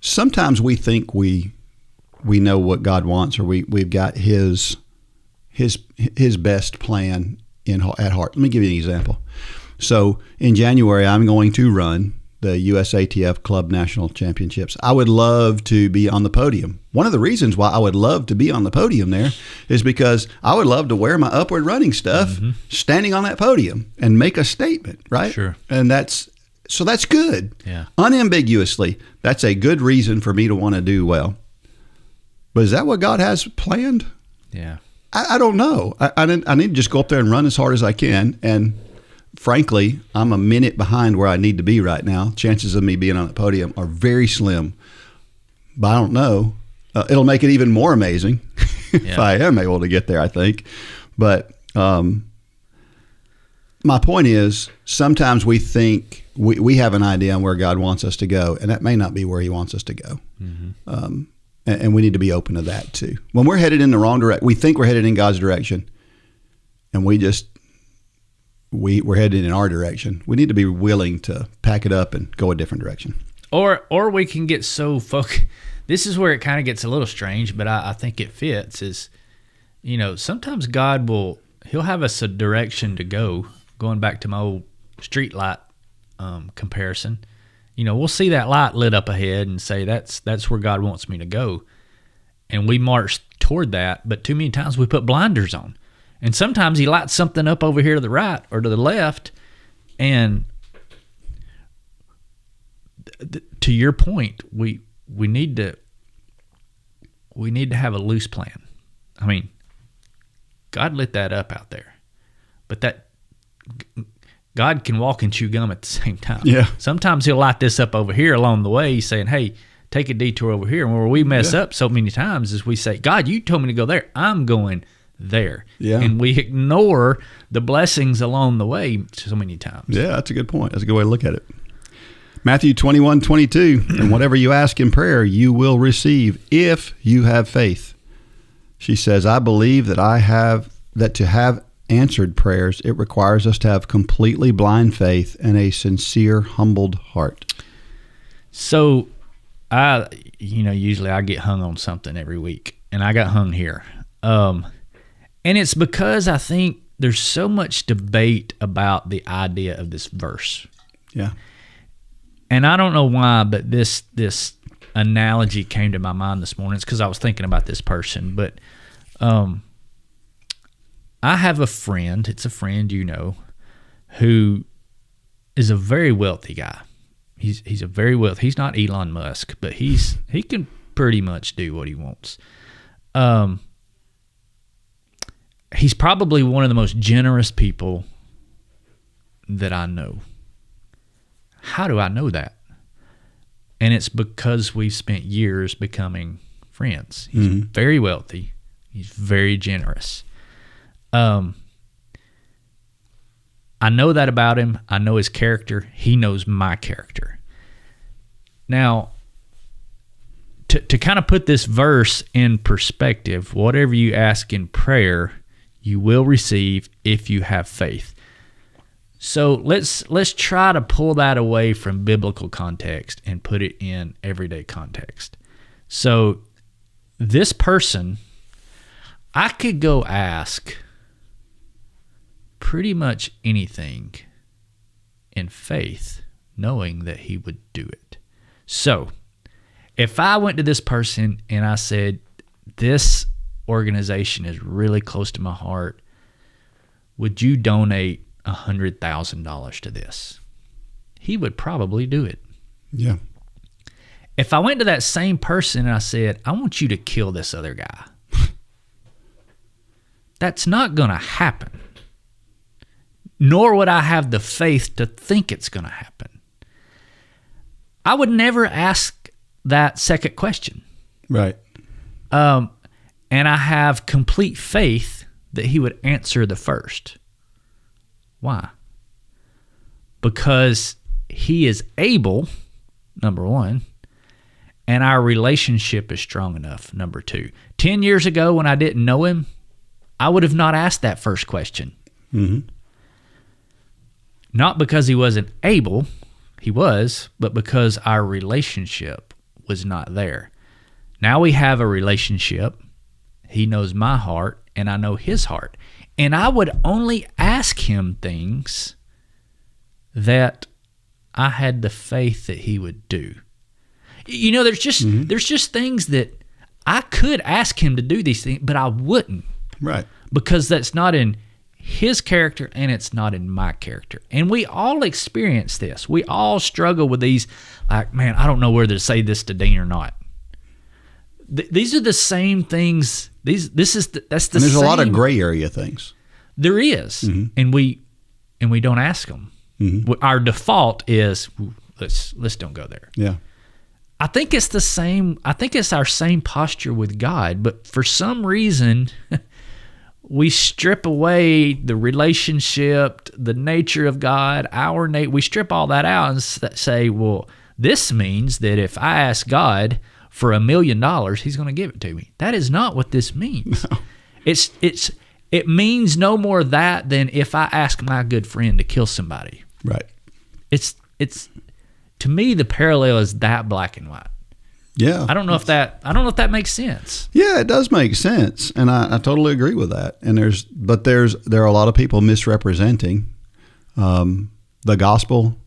sometimes we think we know what God wants, or we've got His best plan at heart. Let me give you an example. So in January, I'm going to run the USATF Club National Championships. I would love to be on the podium. One of the reasons why I would love to be on the podium there is because I would love to wear my upward running stuff, standing on that podium and make a statement, right? Sure. And that's good. Yeah. Unambiguously, that's a good reason for me to want to do well. But is that what God has planned? Yeah. I don't know. I need to just go up there and run as hard as I can. And frankly, I'm a minute behind where I need to be right now. Chances of me being on the podium are very slim. But I don't know. It'll make it even more amazing if I am able to get there, I think. But my point is, sometimes we think we have an idea on where God wants us to go, and that may not be where He wants us to go. Mm-hmm. And we need to be open to that too. When we're headed in the wrong direction, we think we're headed in God's direction, and we're headed in our direction. We need to be willing to pack it up and go a different direction. Or we can get so focused. This is where it kind of gets a little strange, but I think it fits. Is sometimes God He'll have us a direction to go. Going back to my old street light comparison. We'll see that light lit up ahead and say, that's where God wants me to go. And we march toward that, but too many times we put blinders on. And sometimes He lights something up over here to the right or to the left. And to your point, we need to have a loose plan. I mean, God lit that up out there. But that God can walk and chew gum at the same time. Yeah. Sometimes He'll light this up over here along the way, saying, hey, take a detour over here. And where we mess up so many times is we say, God, you told me to go there. I'm going there. Yeah. And we ignore the blessings along the way so many times. Yeah, that's a good point. That's a good way to look at it. Matthew 21:22, and whatever you ask in prayer, you will receive if you have faith. She says, I believe that to have answered prayers, it requires us to have completely blind faith and a sincere, humbled heart. So, usually I get hung on something every week, and I got hung here. And it's because I think there's so much debate about the idea of this verse. Yeah. And I don't know why, but this analogy came to my mind this morning. It's because I was thinking about this person. But I have a friend, it's a friend you know, who is a very wealthy guy. He's a very wealthy. He's not Elon Musk, but he can pretty much do what he wants. He's probably one of the most generous people that I know. How do I know that? And it's because we've spent years becoming friends. He's very wealthy. He's very generous. I know that about him. I know his character. He knows my character. Now, to kind of put this verse in perspective, whatever you ask in prayer, you will receive if you have faith. So let's try to pull that away from biblical context and put it in everyday context. So this person, I could go ask pretty much anything in faith, knowing that he would do it. So if I went to this person and I said, this organization is really close to my heart, would you donate $100,000 to this? He would probably do it. Yeah. If I went to that same person and I said, I want you to kill this other guy, that's not going to happen. Nor would I have the faith to think it's going to happen. I would never ask that second question. Right. And I have complete faith that he would answer the first. Why? Because he is able, number one, and our relationship is strong enough, number two. 10 years ago when I didn't know him, I would have not asked that first question. Mm-hmm. Not because he wasn't able, he was, but because our relationship was not there. Now we have a relationship. He knows my heart, and I know his heart. And I would only ask him things that I had the faith that he would do. You know, there's just things that I could ask him to do these things, but I wouldn't. Right. Because that's not in his character and it's not in my character. And we all experience this. We all struggle with these, like, man, I don't know whether to say this to Dean or not. These are the same things. That's the same. There's a lot of gray area things. There is, and we don't ask them. Mm-hmm. Our default is let's don't go there. Yeah. I think it's the same. I think it's our same posture with God, but for some reason, we strip away the relationship, the nature of God, we strip all that out and say, well, this means that if I ask God for $1 million, he's going to give it to me. That is not what this means. No. It means no more that than if I ask my good friend to kill somebody. Right. It's to me, the parallel is that black and white. Yeah. I don't know if that makes sense. Yeah, it does make sense. And I totally agree with that. And there are a lot of people misrepresenting the gospel,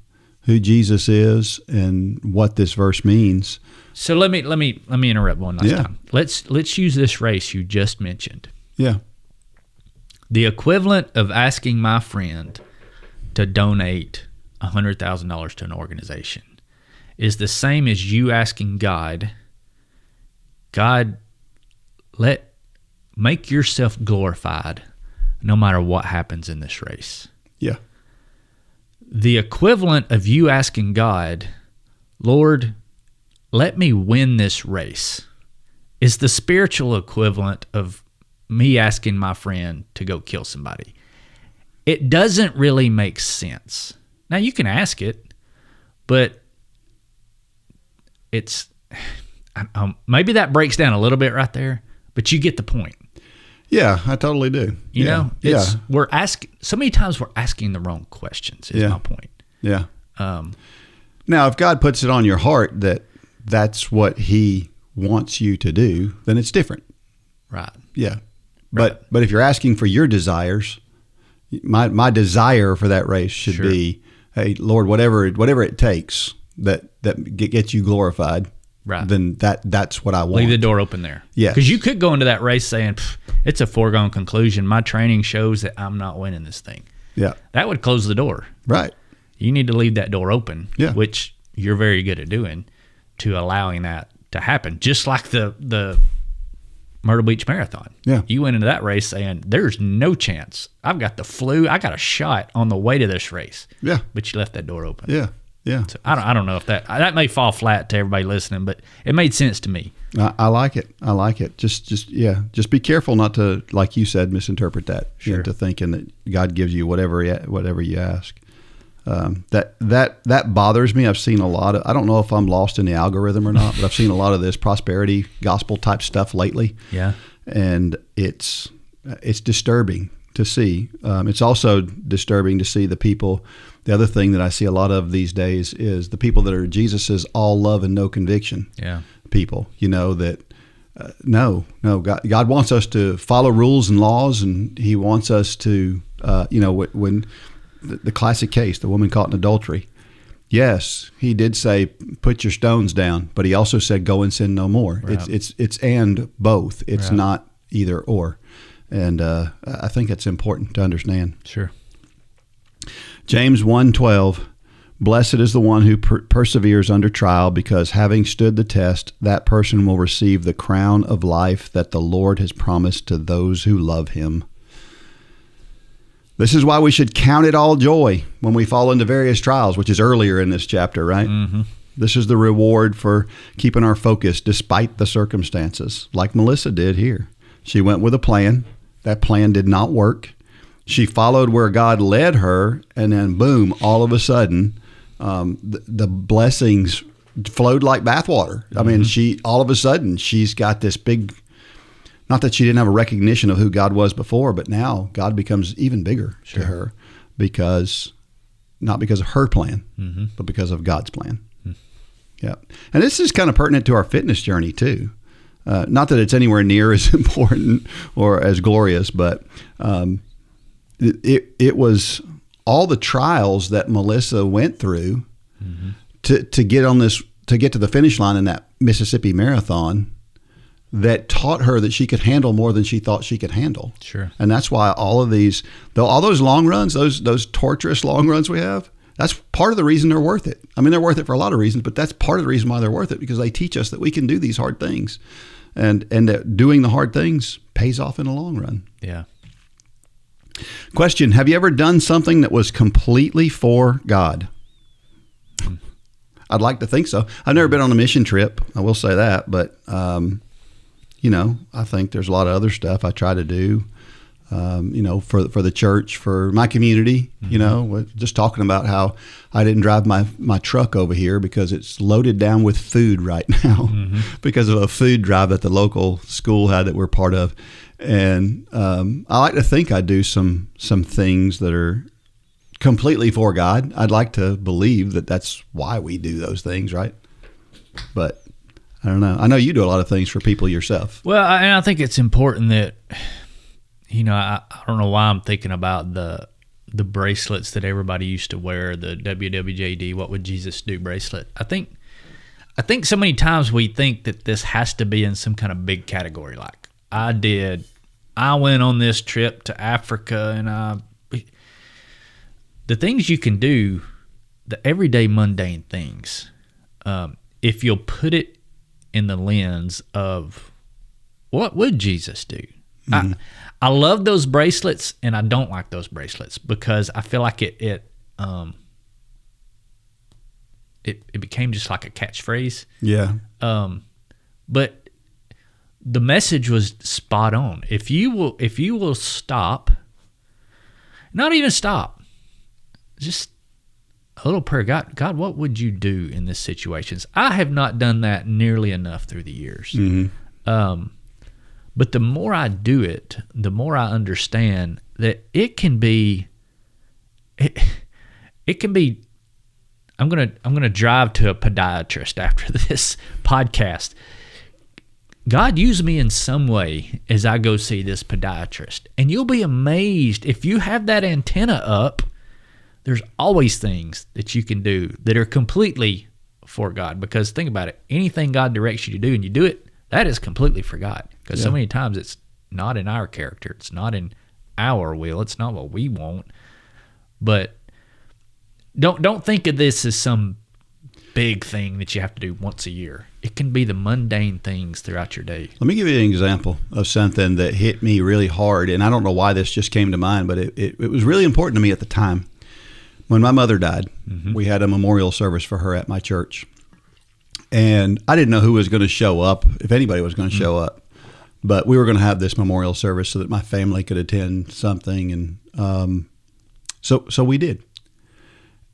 who Jesus is, and what this verse means. So let me interrupt one last time. Let's use this race you just mentioned. Yeah. The equivalent of asking my friend to donate $100,000 to an organization is the same as you asking God, make yourself glorified no matter what happens in this race. Yeah. The equivalent of you asking God, Lord, let me win this race, is the spiritual equivalent of me asking my friend to go kill somebody. It doesn't really make sense. Now, you can ask it, but it's maybe that breaks down a little bit right there, but you get the point. Yeah, I totally do. You know, we're asking so many times we're asking the wrong questions. Is my point. Yeah. Now, if God puts it on your heart that that's what He wants you to do, then it's different. Right. Yeah. But if you're asking for your desires, my desire for that race should be, hey, Lord, whatever it takes that gets you glorified, right? Then that's what I want. Leave the door open there. Yeah. Because you could go into that race saying, it's a foregone conclusion. My training shows that I'm not winning this thing. Yeah. That would close the door. Right. You need to leave that door open, yeah. which you're very good at doing, to allowing that to happen. Just like the Myrtle Beach Marathon. Yeah. You went into that race saying, there's no chance. I've got the flu. I got a shot on the way to this race. Yeah. But you left that door open. Yeah. Yeah. So I don't know if that may fall flat to everybody listening, but it made sense to me. I like it. I like it. Just be careful not to, like you said, misinterpret that into thinking that God gives you whatever you ask. That bothers me. I've seen a lot of, I don't know if I'm lost in the algorithm or not, but I've seen a lot of this prosperity gospel type stuff lately. Yeah. And it's disturbing to see. It's also disturbing to see the people. The other thing that I see a lot of these days is the people that are Jesus's all love and no conviction. Yeah. People, that no, God wants us to follow rules and laws, and He wants us to, when the classic case, the woman caught in adultery. Yes, He did say, put your stones down, but He also said, go and sin no more. Right. It's and both. It's not either or. And I think it's important to understand. Sure. James 1:12, blessed is the one who perseveres under trial, because having stood the test, that person will receive the crown of life that the Lord has promised to those who love Him. This is why we should count it all joy when we fall into various trials, which is earlier in this chapter, right? Mm-hmm. This is the reward for keeping our focus despite the circumstances, like Melissa did here. She went with a plan. That plan did not work. She followed where God led her, and then boom, all of a sudden, the blessings flowed like bathwater. I mean, all of a sudden, she's got this big, not that she didn't have a recognition of who God was before, but now God becomes even bigger to her not because of her plan, but because of God's plan. Yeah. And this is kind of pertinent to our fitness journey too. Not that it's anywhere near as important or as glorious, but it was all the trials that Melissa went through to get to the finish line in that Mississippi Marathon that taught her that she could handle more than she thought she could handle. Sure. And that's why all those long runs, those torturous long runs we have, that's part of the reason they're worth it. I mean, they're worth it for a lot of reasons, but that's part of the reason why they're worth it, because they teach us that we can do these hard things, and that doing the hard things pays off in the long run. Yeah. Question: have you ever done something that was completely for God? I'd like to think so. I've never been on a mission trip, I will say that, but I think there's a lot of other stuff I try to do, for the church, for my community. Just talking about how I didn't drive my truck over here because it's loaded down with food right now because of a food drive that the local school had that we're part of. And I like to think I do some things that are completely for God. I'd like to believe that that's why we do those things, right? But I don't know. I know you do a lot of things for people yourself. Well, and I think it's important that, I don't know why I'm thinking about the bracelets that everybody used to wear, the WWJD, What Would Jesus Do bracelet. I think so many times we think that this has to be in some kind of big category, like I went on this trip to Africa, and the things you can do, the everyday mundane things, if you'll put it in the lens of what would Jesus do? I love those bracelets, and I don't like those bracelets because I feel like it became just like a catchphrase. Yeah. But the message was spot on. If you will stop, not even stop, just a little prayer. God, what would you do in this situations? I have not done that nearly enough through the years. But the more I do it, the more I understand that it can be. I'm gonna drive to a podiatrist after this podcast. God used me in some way as I go see this podiatrist. And you'll be amazed if you have that antenna up, there's always things that you can do that are completely for God. Because think about it, anything God directs you to do and you do it, that is completely for God. Because so many times it's not in our character. It's not in our will. It's not what we want. But don't think of this as some big thing that you have to do once a year. It can be the mundane things throughout your day. Let me give you an example of something that hit me really hard, and I don't know why this just came to mind, but it was really important to me at the time. When my mother died, we had a memorial service for her at my church, and I didn't know who was going to show up, if anybody was going to show up, but we were going to have this memorial service so that my family could attend something, and so we did.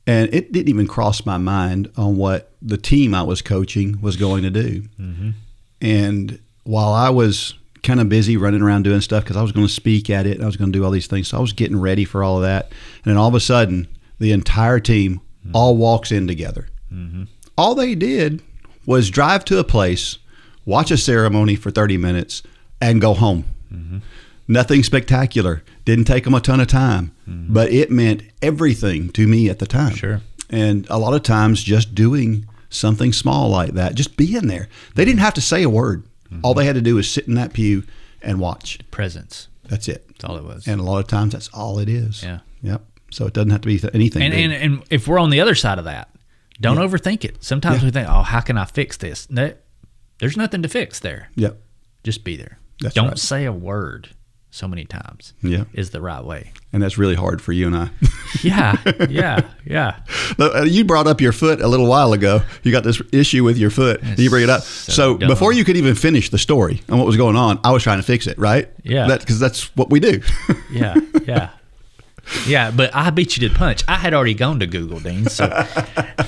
And it didn't even cross my mind on what the team I was coaching was going to do. And while I was kind of busy running around doing stuff because I was going to speak at it and I was going to do all these things, so I was getting ready for all of that. And then all of a sudden, the entire team all walks in together. All they did was drive to a place, watch a ceremony for 30 minutes, and go home. Nothing spectacular. Didn't take them a ton of time, but it meant everything to me at the time. Sure. And a lot of times just doing something small like that, just being there. They didn't have to say a word. All they had to do was sit in that pew and watch. Presence. That's it. That's all it was. And a lot of times that's all it is. Yeah. Yep. So it doesn't have to be anything. And if we're on the other side of that, don't overthink it. Sometimes we think, oh, how can I fix this? No, there's nothing to fix there. Yep. Just be there. That's don't right. say a word so many times. Yeah. Is the right way. And that's really hard for you and I. Yeah. You brought up your foot a little while ago. You got this issue with your foot. You bring it up. So dumb. Before you could even finish the story on what was going on, I was trying to fix it, right? Yeah. Because that's what we do. Yeah, but I beat you to the punch. I had already gone to Google, Dean, so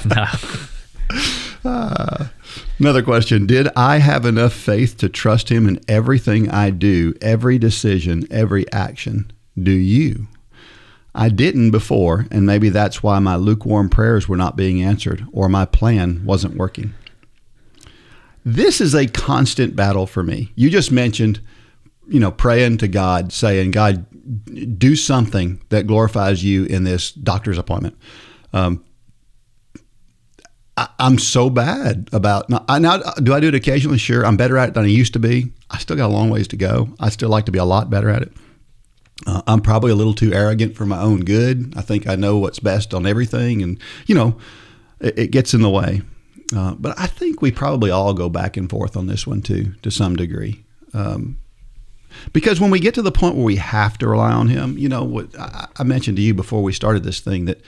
no. Another question. Did I have enough faith to trust him in everything I do, every decision, every action? Do you? I didn't before, and maybe that's why my lukewarm prayers were not being answered or my plan wasn't working. This is a constant battle for me. You just mentioned, praying to God, saying, God, do something that glorifies you in this doctor's appointment. I'm so bad about now. Do I do it occasionally? Sure. I'm better at it than I used to be. I still got a long ways to go. I still like to be a lot better at it. I'm probably a little too arrogant for my own good. I think I know what's best on everything, and it gets in the way. But I think we probably all go back and forth on this one too, to some degree. Because when we get to the point where we have to rely on him, what I mentioned to you before we started this thing, that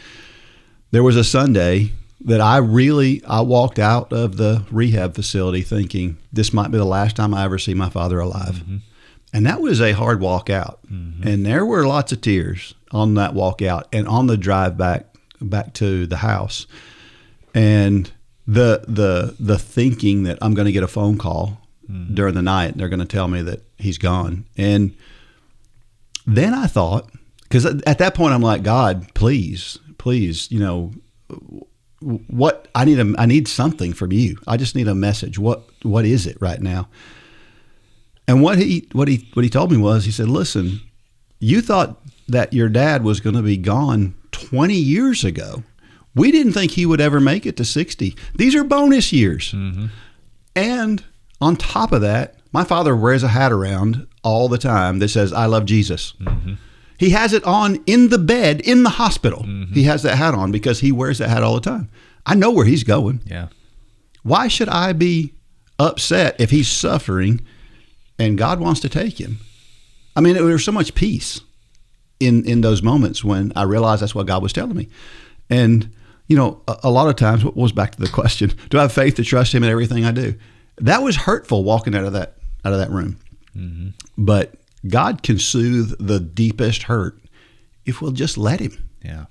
there was a Sunday that I walked out of the rehab facility thinking this might be the last time I ever see my father alive. And that was a hard walk out. And there were lots of tears on that walk out and on the drive back to the house. And the thinking that I'm going to get a phone call during the night and they're going to tell me that he's gone. And then I thought, because at that point I'm like, God, please, what I need something from you. I just need a message. What is it right now? And what he told me was, he said, listen, you thought that your dad was going to be gone 20 years ago. We didn't think he would ever make it to 60. These are bonus years. And on top of that, my father wears a hat around all the time that says, I love Jesus. He has it on in the bed in the hospital. He has that hat on because he wears that hat all the time. I know where he's going. Yeah. Why should I be upset if he's suffering and God wants to take him? I mean, there's so much peace in those moments when I realized that's what God was telling me. And, a lot of times, what was back to the question, do I have faith to trust him in everything I do? That was hurtful walking out of that room. But God can soothe the deepest hurt if we'll just let him. Yeah.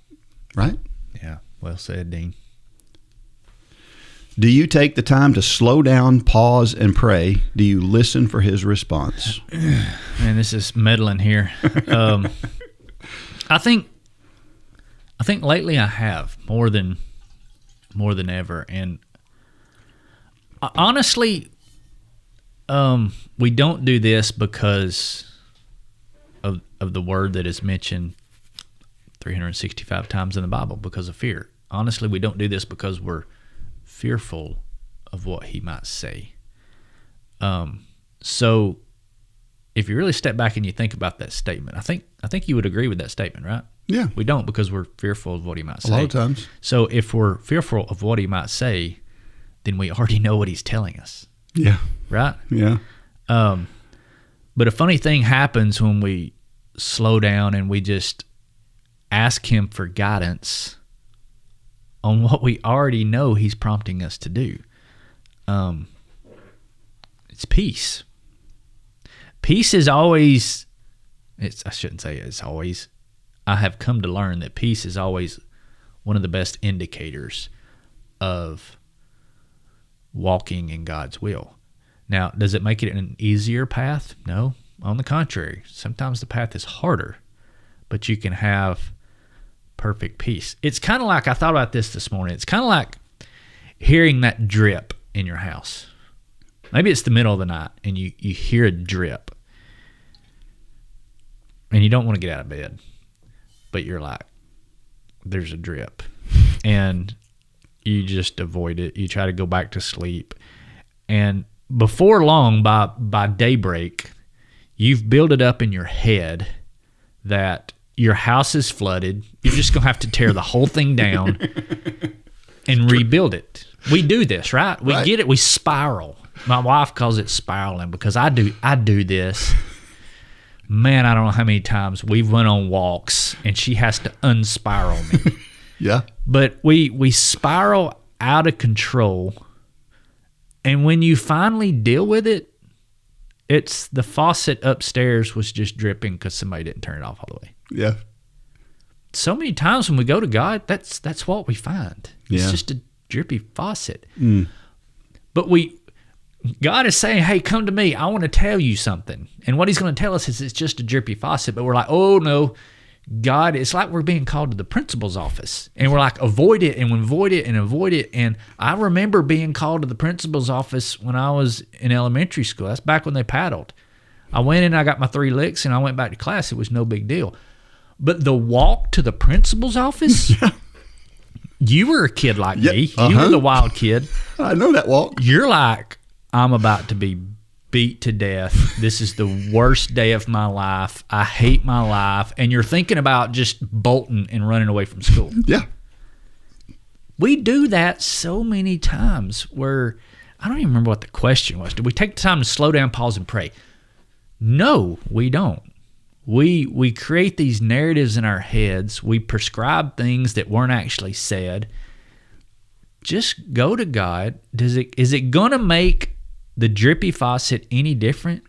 Right? Yeah. Well said, Dean. Do you take the time to slow down, pause, and pray? Do you listen for his response? Man, this is meddling here. I think lately I have more than ever, and honestly, We don't do this because of the word that is mentioned 365 times in the Bible, because of fear. Honestly, we don't do this because we're fearful of what he might say. So if you really step back and you think about that statement, I think you would agree with that statement, right? Yeah. We don't, because we're fearful of what he might say. A lot of times. So if we're fearful of what he might say, then we already know what he's telling us. Yeah. Right? Yeah. But a funny thing happens when we slow down and we just ask him for guidance on what we already know he's prompting us to do. It's peace. Peace is always, I shouldn't say it's always, I have come to learn that peace is always one of the best indicators of walking in God's will. Now, does it make it an easier path? No. On the contrary, sometimes the path is harder, but you can have perfect peace. It's kind of like, I thought about this morning, it's kind of like hearing that drip in your house. Maybe it's the middle of the night and you hear a drip and you don't want to get out of bed, but you're like, there's a drip, and you just avoid it. You try to go back to sleep, and before long, by daybreak, you've built it up in your head that your house is flooded. You're just going to have to tear the whole thing down and rebuild it. We do this, right? We get it. We spiral. My wife calls it spiraling because I do this. Man, I don't know how many times we've went on walks and she has to unspiral me. Yeah. But we spiral out of control. And when you finally deal with it, it's the faucet upstairs was just dripping because somebody didn't turn it off all the way. Yeah. So many times when we go to God, that's what we find. It's Yeah. just a drippy faucet. But God is saying, hey, come to me. I want to tell you something. And what he's going to tell us is it's just a drippy faucet. But we're like, oh, no. God, it's like we're being called to the principal's office. And we're like, avoid it and avoid it and avoid it. And I remember being called to the principal's office when I was in elementary school. That's back when they paddled. I went in, I got my 3 licks, and I went back to class. It was no big deal. But the walk to the principal's office, you were a kid like me. You were the wild kid. I know that walk. You're like, I'm about to be beat to death. This is the worst day of my life. I hate my life. And you're thinking about just bolting and running away from school. Yeah. We do that so many times where I don't even remember what the question was. Did we take the time to slow down, pause, and pray? No, we don't. We create these narratives in our heads. We prescribe things that weren't actually said. Just go to God. Is it going to make the drippy faucet any different?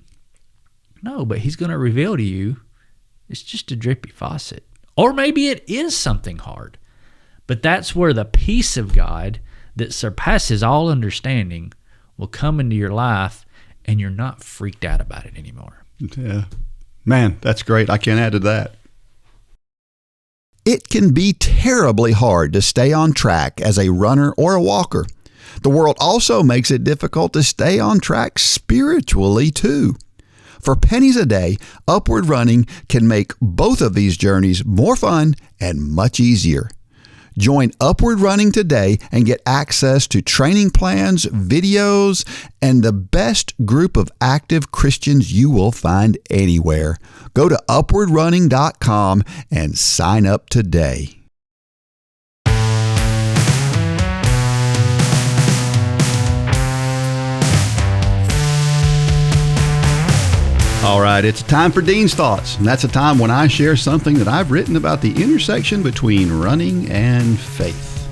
No, but he's going to reveal to you it's just a drippy faucet. Or maybe it is something hard. But that's where the peace of God that surpasses all understanding will come into your life, and you're not freaked out about it anymore. Yeah. Man, that's great. I can't add to that. It can be terribly hard to stay on track as a runner or a walker. The world also makes it difficult to stay on track spiritually, too. For pennies a day, Upward Running can make both of these journeys more fun and much easier. Join Upward Running today and get access to training plans, videos, and the best group of active Christians you will find anywhere. Go to upwardrunning.com and sign up today. All right, it's time for Dean's Thoughts, and that's a time when I share something that I've written about the intersection between running and faith.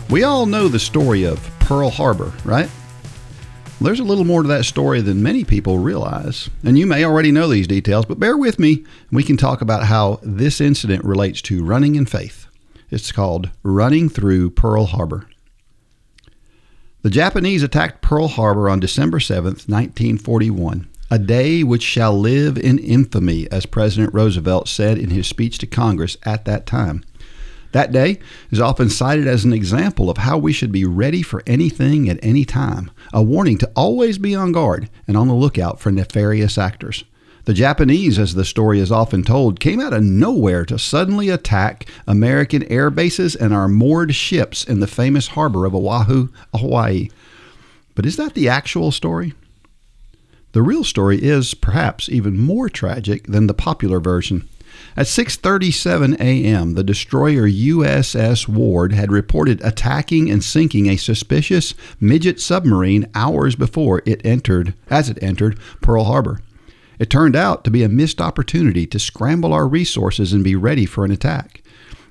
We all know the story of Pearl Harbor, right? There's a little more to that story than many people realize, and you may already know these details, but bear with me, and we can talk about how this incident relates to running and faith. It's called Running Through Pearl Harbor. The Japanese attacked Pearl Harbor on December 7th, 1941. A day which shall live in infamy, as President Roosevelt said in his speech to Congress at that time. That day is often cited as an example of how we should be ready for anything at any time, a warning to always be on guard and on the lookout for nefarious actors. The Japanese, as the story is often told, came out of nowhere to suddenly attack American air bases and our moored ships in the famous harbor of Oahu, Hawaii. But is that the actual story? The real story is perhaps even more tragic than the popular version. At 6:37 a.m., the destroyer USS Ward had reported attacking and sinking a suspicious midget submarine hours before it entered Pearl Harbor. It turned out to be a missed opportunity to scramble our resources and be ready for an attack.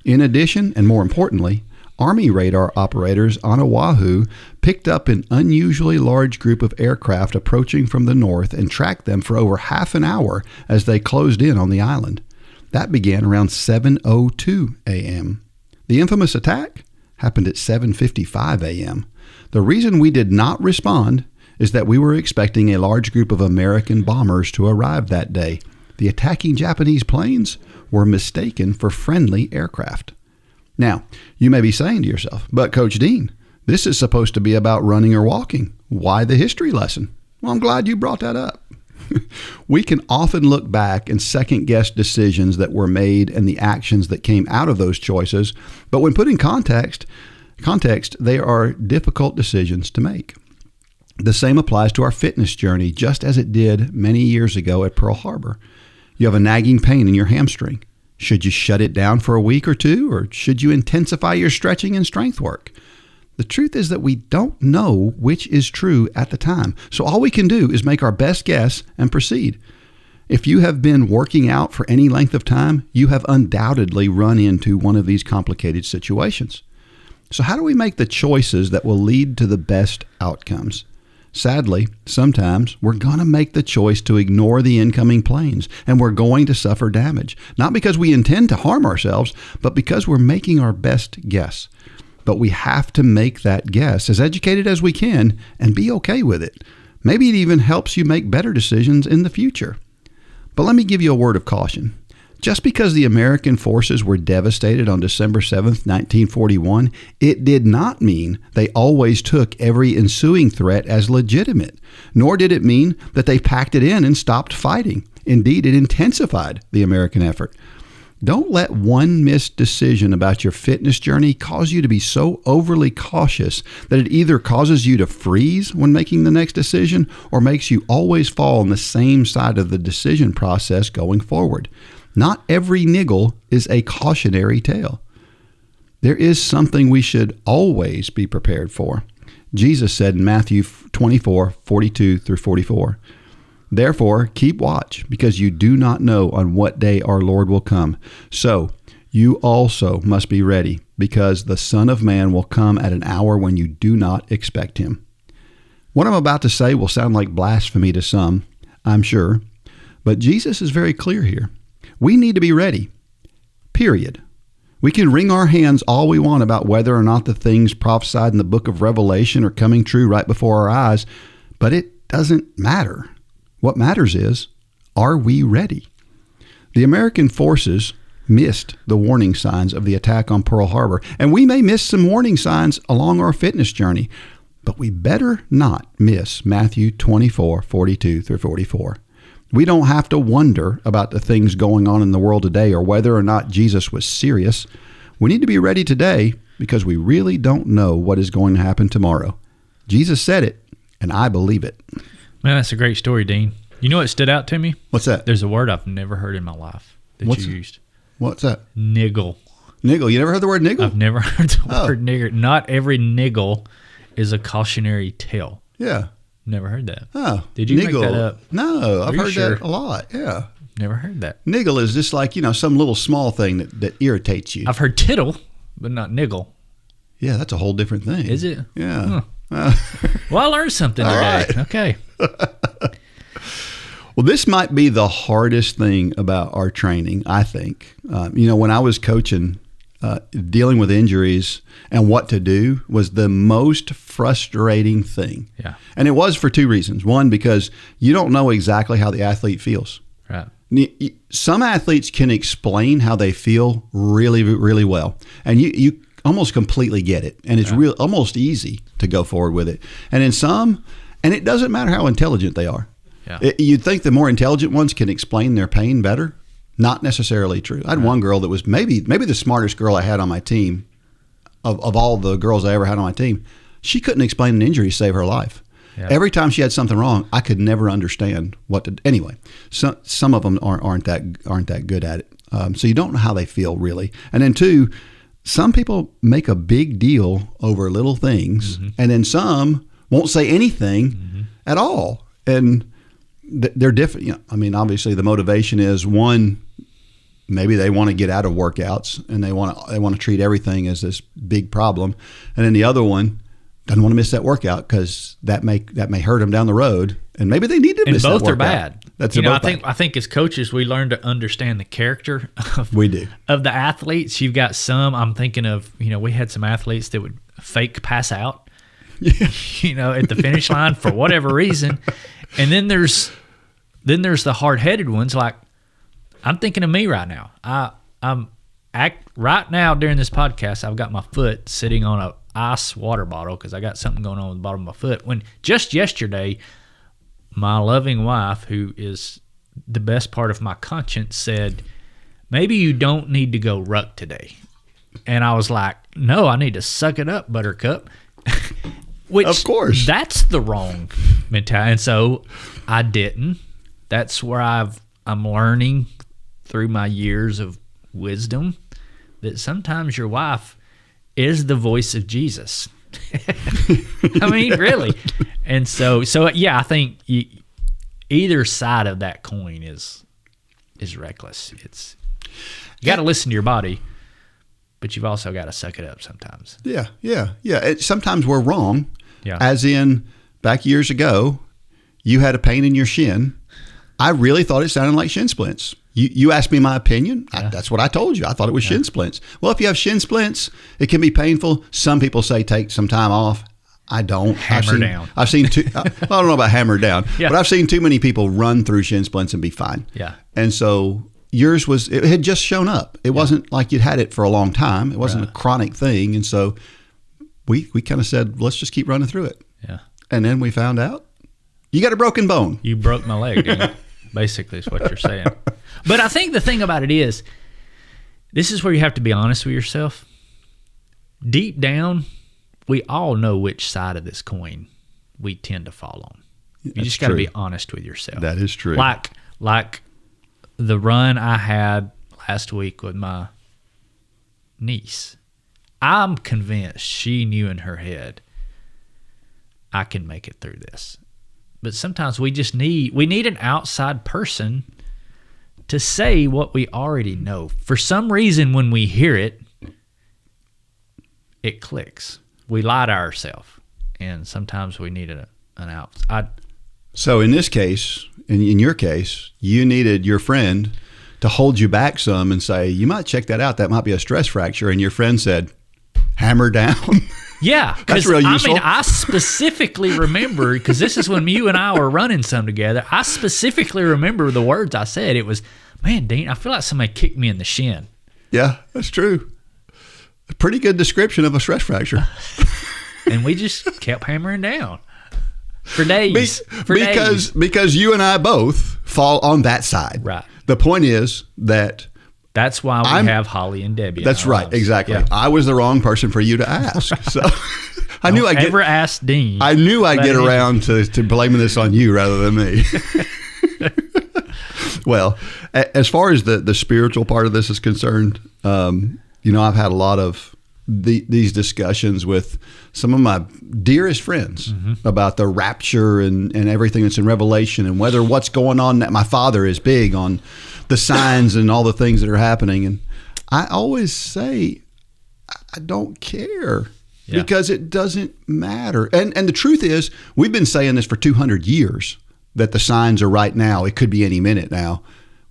In addition, and more importantly, Army radar operators on Oahu picked up an unusually large group of aircraft approaching from the north and tracked them for over half an hour as they closed in on the island. That began around 7:02 a.m. The infamous attack happened at 7:55 a.m. The reason we did not respond is that we were expecting a large group of American bombers to arrive that day. The attacking Japanese planes were mistaken for friendly aircraft. Now, you may be saying to yourself, but Coach Dean, this is supposed to be about running or walking. Why the history lesson? Well, I'm glad you brought that up. We can often look back and second-guess decisions that were made and the actions that came out of those choices, but when put in context, they are difficult decisions to make. The same applies to our fitness journey, just as it did many years ago at Pearl Harbor. You have a nagging pain in your hamstring. Should you shut it down for a week or two, or should you intensify your stretching and strength work? The truth is that we don't know which is true at the time, so all we can do is make our best guess and proceed. If you have been working out for any length of time, you have undoubtedly run into one of these complicated situations. So how do we make the choices that will lead to the best outcomes? Sadly, sometimes we're going to make the choice to ignore the incoming planes, and we're going to suffer damage, not because we intend to harm ourselves, but because we're making our best guess. But we have to make that guess as educated as we can and be okay with it. Maybe it even helps you make better decisions in the future. But let me give you a word of caution. Just because the American forces were devastated on December 7th, 1941, it did not mean they always took every ensuing threat as legitimate, nor did it mean that they packed it in and stopped fighting. Indeed, it intensified the American effort. Don't let one missed decision about your fitness journey cause you to be so overly cautious that it either causes you to freeze when making the next decision or makes you always fall on the same side of the decision process going forward. Not every niggle is a cautionary tale. There is something we should always be prepared for. Jesus said in Matthew 24:42 through 44, "Therefore, keep watch, because you do not know on what day our Lord will come. So you also must be ready, because the Son of Man will come at an hour when you do not expect him." What I'm about to say will sound like blasphemy to some, I'm sure, but Jesus is very clear here. We need to be ready, period. We can wring our hands all we want about whether or not the things prophesied in the book of Revelation are coming true right before our eyes, but it doesn't matter. What matters is, are we ready? The American forces missed the warning signs of the attack on Pearl Harbor, and we may miss some warning signs along our fitness journey, but we better not miss Matthew 24:42 through 44. We don't have to wonder about the things going on in the world today or whether or not Jesus was serious. We need to be ready today because we really don't know what is going to happen tomorrow. Jesus said it, and I believe it. Man, that's a great story, Dean. You know what stood out to me? What's that? There's a word I've never heard in my life that you used. What's that? Niggle. Niggle. You never heard the word niggle? I've never heard the word nigger. Not every niggle is a cautionary tale. Yeah. Never heard that. Oh, did you niggle. make that up? No, I've heard that a lot. Yeah. Never heard that. Niggle is just like, some little small thing that irritates you. I've heard tittle, but not niggle. Yeah, that's a whole different thing. Is it? Yeah. Huh. Well, I learned something today. Right. Okay. Well, this might be the hardest thing about our training, I think. When I was coaching, dealing with injuries and what to do was the most frustrating thing. Yeah. And it was for two reasons. One, because you don't know exactly how the athlete feels. Right. Some athletes can explain how they feel really, really well, and you almost completely get it, and it's almost easy to go forward with it. And in some, and it doesn't matter how intelligent they are. Yeah. You'd think the more intelligent ones can explain their pain better. Not necessarily true. I had one girl that was maybe the smartest girl I had on my team, of all the girls I ever had on my team. She couldn't explain an injury to save her life. Yeah. Every time she had something wrong, I could never understand what to. Anyway, some of them aren't that good at it. So you don't know how they feel really. And then two, some people make a big deal over little things, and then some won't say anything at all. And they're different. You know, I mean, obviously the motivation is one, maybe they want to get out of workouts and they want to treat everything as this big problem. And then the other one doesn't want to miss that workout because that may hurt them down the road. And maybe they need to miss that workout. And both are bad. That's I think as coaches, we learn to understand the character of the athletes. You've got some, I'm thinking of, we had some athletes that would fake pass out, at the finish line for whatever reason. And then there's the hard-headed ones. Like, I'm thinking of me right now. Right now during this podcast, I've got my foot sitting on a ice water bottle because I got something going on with the bottom of my foot. When just yesterday, my loving wife, who is the best part of my conscience, said, maybe you don't need to go ruck today. And I was like, no, I need to suck it up, Buttercup. Which, of course, that's the wrong mentality. And so I didn't. That's where I'm learning through my years of wisdom that sometimes your wife is the voice of Jesus. I mean, really. And so yeah, I think either side of that coin is reckless. You got to listen to your body, but you've also got to suck it up sometimes. Yeah. Sometimes we're wrong. Yeah. As in, back years ago, you had a pain in your shin. I really thought it sounded like shin splints. You asked me my opinion. Yeah. That's what I told you. I thought it was shin splints. Well, if you have shin splints, it can be painful. Some people say take some time off. I don't. Hammer down. I've seen I don't know about hammer down, but I've seen too many people run through shin splints and be fine. Yeah. And so yours it had just shown up. It wasn't like you'd had it for a long time. It wasn't a chronic thing. And so we kind of said, let's just keep running through it. Yeah. And then we found out you got a broken bone. You broke my leg, dude. Basically is what you're saying. But I think the thing about it is, this is where you have to be honest with yourself. Deep down, we all know which side of this coin we tend to fall on. You just got to be honest with yourself. That is true. Like the run I had last week with my niece. I'm convinced she knew in her head, I can make it through this. But sometimes we need an outside person to say what we already know. For some reason, when we hear it, it clicks. We lie to ourselves, and sometimes we need an outside. So in this case, in your case, you needed your friend to hold you back some and say, you might check that out. That might be a stress fracture. And your friend said, hammer down. Yeah, that's real useful. I mean, I specifically remember, because this is when you and I were running some together, I specifically remember the words I said. It was, man, Dean, I feel like somebody kicked me in the shin. Yeah, that's true. A pretty good description of a stress fracture. And we just kept hammering down for days. Because you and I both fall on that side. Right. The point is that's why we have Holly and Debbie. That's right, exactly. Yeah. I was the wrong person for you to ask. So I knew I'd ask Dean. I knew I'd get around to blaming this on you rather than me. Well, as far as the spiritual part of this is concerned, I've had a lot of these discussions with some of my dearest friends about the rapture and everything that's in Revelation and whether what's going on. My father is big on the signs and all the things that are happening. And I always say, I don't care because it doesn't matter. And the truth is, we've been saying this for 200 years, that the signs are right now. It could be any minute now.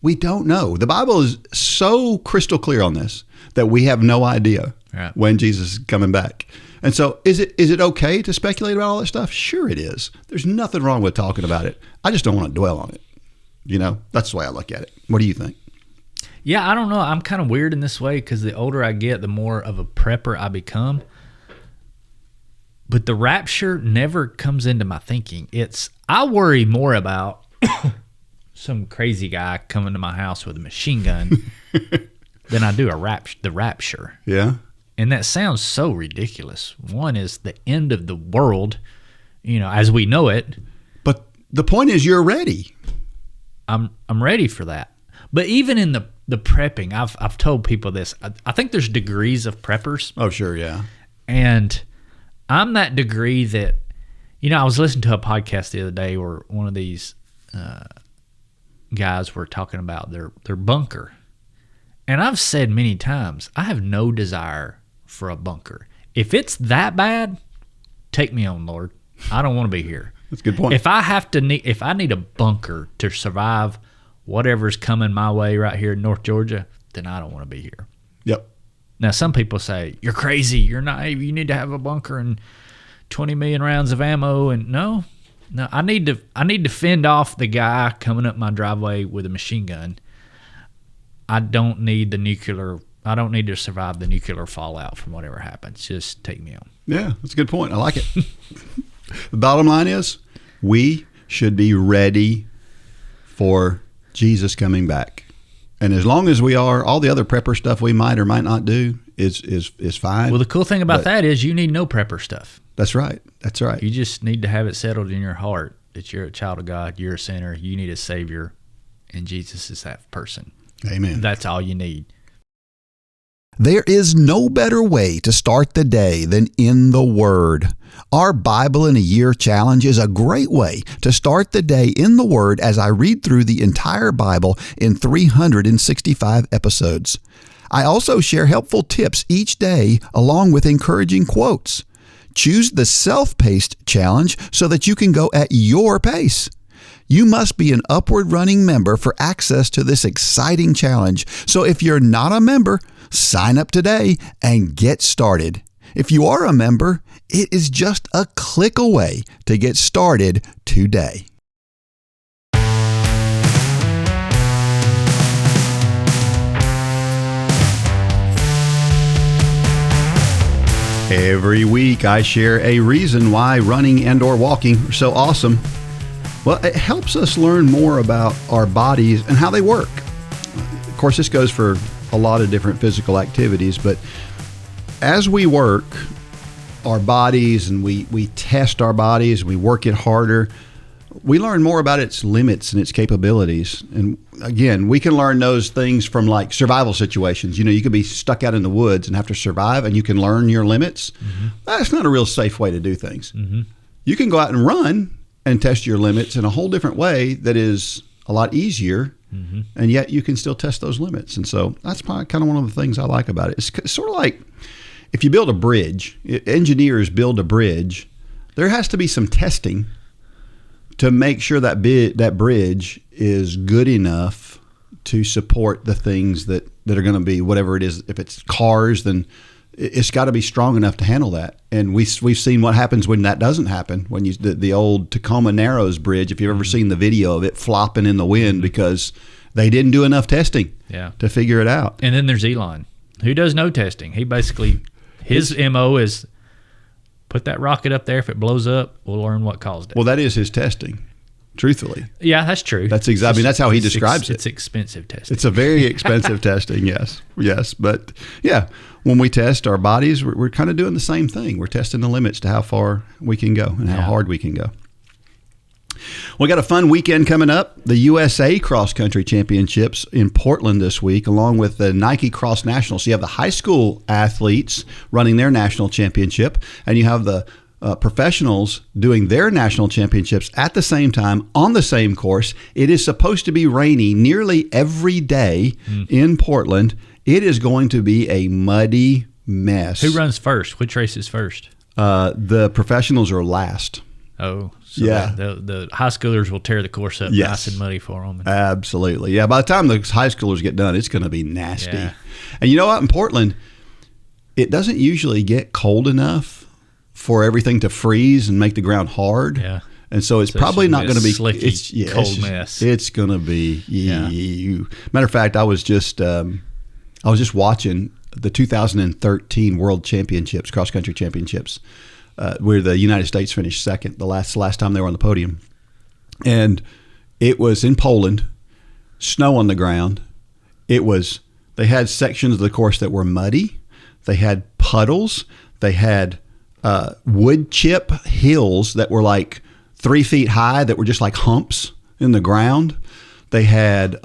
We don't know. The Bible is so crystal clear on this that we have no idea when Jesus is coming back. And so is it okay to speculate about all that stuff? Sure it is. There's nothing wrong with talking about it. I just don't want to dwell on it. That's the way I look at it. What do you think? Yeah, I don't know. I'm kind of weird in this way because the older I get, the more of a prepper I become. But the rapture never comes into my thinking. I worry more about some crazy guy coming to my house with a machine gun than I do the rapture. Yeah. And that sounds so ridiculous. One is the end of the world, as we know it. But the point is you're ready. I'm ready for that. But even in the prepping, I've told people this. I think there's degrees of preppers. Oh, sure, yeah. And I'm that degree that, I was listening to a podcast the other day where one of these guys were talking about their bunker. And I've said many times, I have no desire for a bunker. If it's that bad, take me on, Lord. I don't want to be here. That's a good point. If I need a bunker to survive whatever's coming my way right here in North Georgia, then I don't want to be here. Yep. Now, some people say, you're crazy, you're naive, you need to have a bunker and 20 million rounds of ammo. And no, I need to fend off the guy coming up my driveway with a machine gun. I don't need to survive the nuclear fallout from whatever happens. Just take me on. Yeah, that's a good point. I like it. The bottom line is we should be ready for Jesus coming back. And as long as we are, all the other prepper stuff we might or might not do is fine. Well, the cool thing about that is you need no prepper stuff. That's right. That's right. You just need to have it settled in your heart that you're a child of God, you're a sinner, you need a Savior, and Jesus is that person. Amen. That's all you need. There is no better way to start the day than in the Word. Our Bible in a Year challenge is a great way to start the day in the Word as I read through the entire Bible in 365 episodes. I also share helpful tips each day along with encouraging quotes. Choose the self-paced challenge so that you can go at your pace. You must be an Upward Running member for access to this exciting challenge. So if you're not a member, sign up today and get started. If you are a member, it is just a click away to get started today. Every week I share a reason why running and or walking are so awesome. Well, it helps us learn more about our bodies and how they work. Of course, this goes for a lot of different physical activities, but as we work our bodies and we test our bodies, we work it harder, we learn more about its limits and its capabilities. And again, we can learn those things from like survival situations. You could be stuck out in the woods and have to survive, and you can learn your limits. Mm-hmm. That's not a real safe way to do things. Mm-hmm. You can go out and run and test your limits in a whole different way that is a lot easier, mm-hmm. and yet you can still test those limits. And so that's probably kind of one of the things I like about it. It's sort of like if you build a bridge, engineers build a bridge, there has to be some testing to make sure that that bridge is good enough to support the things that are going to be whatever it is. If it's cars, then it's got to be strong enough to handle that. And we've seen what happens when that doesn't happen. When the old Tacoma Narrows Bridge, if you've ever seen the video of it flopping in the wind because they didn't do enough testing to figure it out. And then there's Elon, who does no testing. He basically, his MO is put that rocket up there. If it blows up, we'll learn what caused it. Well, that is his testing. Truthfully. Yeah, that's true. That's exactly. That's how he describes it. It's expensive testing. It's a very expensive testing. Yes. But yeah, when we test our bodies, we're kind of doing the same thing. We're testing the limits to how far we can go and how hard we can go. We got a fun weekend coming up. The USA Cross Country Championships in Portland this week, along with the Nike Cross Nationals. So you have the high school athletes running their national championship, and you have the professionals doing their national championships at the same time on the same course. It is supposed to be rainy nearly every day in Portland. It is going to be a muddy mess. Who runs first? Which race is first? The professionals are last. Oh, so yeah. The high schoolers will tear the course up nice and muddy for them. Absolutely. Yeah, by the time the high schoolers get done, it's going to be nasty. Yeah. And you know what? In Portland, it doesn't usually get cold enough for everything to freeze and make the ground hard. Yeah. And so it's probably not going to be slicky, cold mess. It's going to be. Matter of fact, I was just watching the 2013 World Championships, cross country championships, where the United States finished second. The last time they were on the podium, and it was in Poland, snow on the ground. They had sections of the course that were muddy. They had puddles. They had wood chip hills that were like 3 feet high that were just like humps in the ground. They had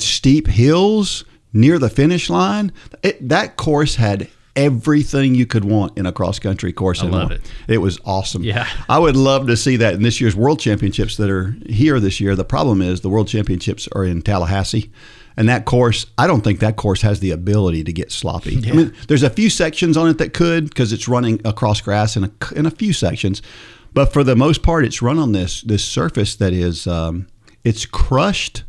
steep hills near the finish line. That course had everything you could want in a cross-country course. I love it. It was awesome. Yeah. I would love to see that in this year's World Championships that are here this year. The problem is the World Championships are in Tallahassee. And that course, I don't think that course has the ability to get sloppy. Yeah. I mean, there's a few sections on it that could, because it's running across grass in a few sections. But for the most part, it's run on this surface that is, it's crushed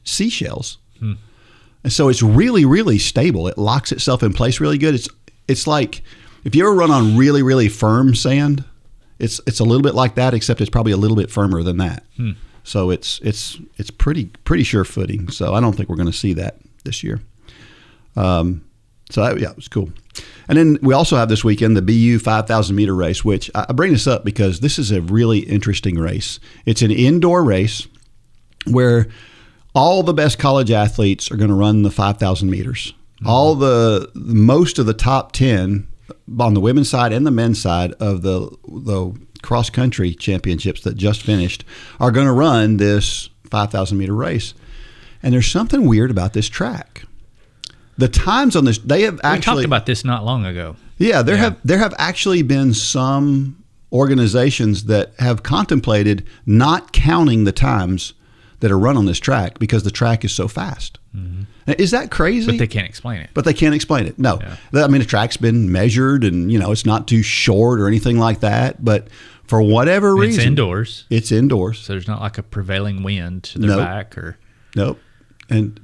seashells. And so it's really, really stable. It locks itself in place really good. It's like if you ever run on really, really firm sand, it's a little bit like that, except it's probably a little bit firmer than that. So it's pretty sure footing. So I don't think we're going to see that this year. It was cool. And then we also have this weekend the BU 5,000 meter race, which I bring this up because this is a really interesting race. It's an indoor race where all the best college athletes are going to run the 5,000 meters. Most of the top 10 on the women's side and the men's side of the cross country championships that just finished are going to run this 5,000 meter race. And there's something weird about this track. The times on this, we talked about this not long ago. Yeah, there have actually been some organizations that have contemplated not counting the times that are run on this track because the track is so fast. Now, is that crazy? But they can't explain it. No. Yeah. I mean, the track's been measured and, it's not too short or anything like that. But for whatever reason. It's indoors. So there's not like a prevailing wind to their back or. Nope.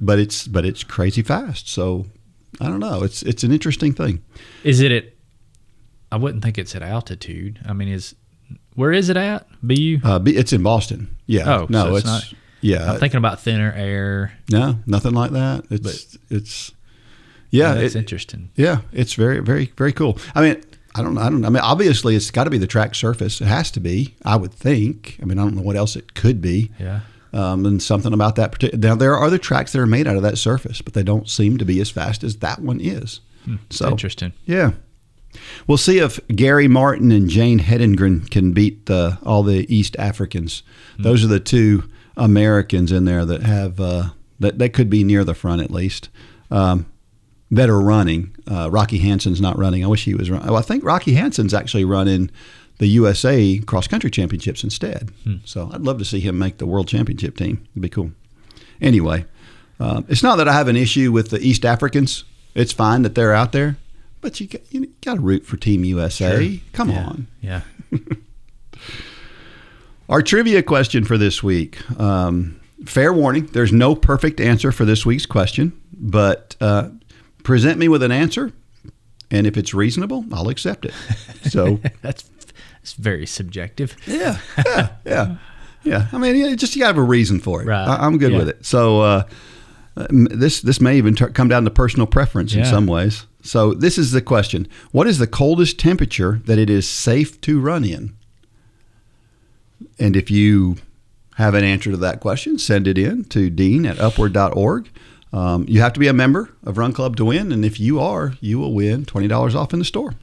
But it's crazy fast. So I don't know. It's an interesting thing. Is it I wouldn't think it's at altitude. I mean, where is it at? BU? It's in Boston. Yeah. Oh, no, so it's not. Yeah, I'm thinking about thinner air. No, nothing like that. It's interesting. Yeah, it's very, very, very cool. I mean, I don't know. I mean, obviously, it's got to be the track surface. It has to be. I would think. I mean, I don't know what else it could be. Yeah. And something about that. Now, there are other tracks that are made out of that surface, but they don't seem to be as fast as that one is. So interesting. Yeah. We'll see if Gary Martin and Jane Hedengren can beat all the East Africans. Those are the two Americans in there that have that could be near the front at least that are running. Rocky Hansen's not running. I wish he was running. Well, I think Rocky Hansen's actually running the USA cross country championships instead. So I'd love to see him make the world championship team. It'd be cool. Anyway, it's not that I have an issue with the East Africans. It's fine that they're out there, but you got to root for Team USA. Sure. Come on. Yeah. Our trivia question for this week. Fair warning, there's no perfect answer for this week's question, but present me with an answer, and if it's reasonable, I'll accept it. So that's very subjective. Yeah. I mean, you got to have a reason for it. Right. I'm good with it. So this may even come down to personal preference in some ways. So this is the question. What is the coldest temperature that it is safe to run in? And if you have an answer to that question, send it in to dean@upward.org. You have to be a member of Run Club to win, and if you are, you will win $20 off in the store.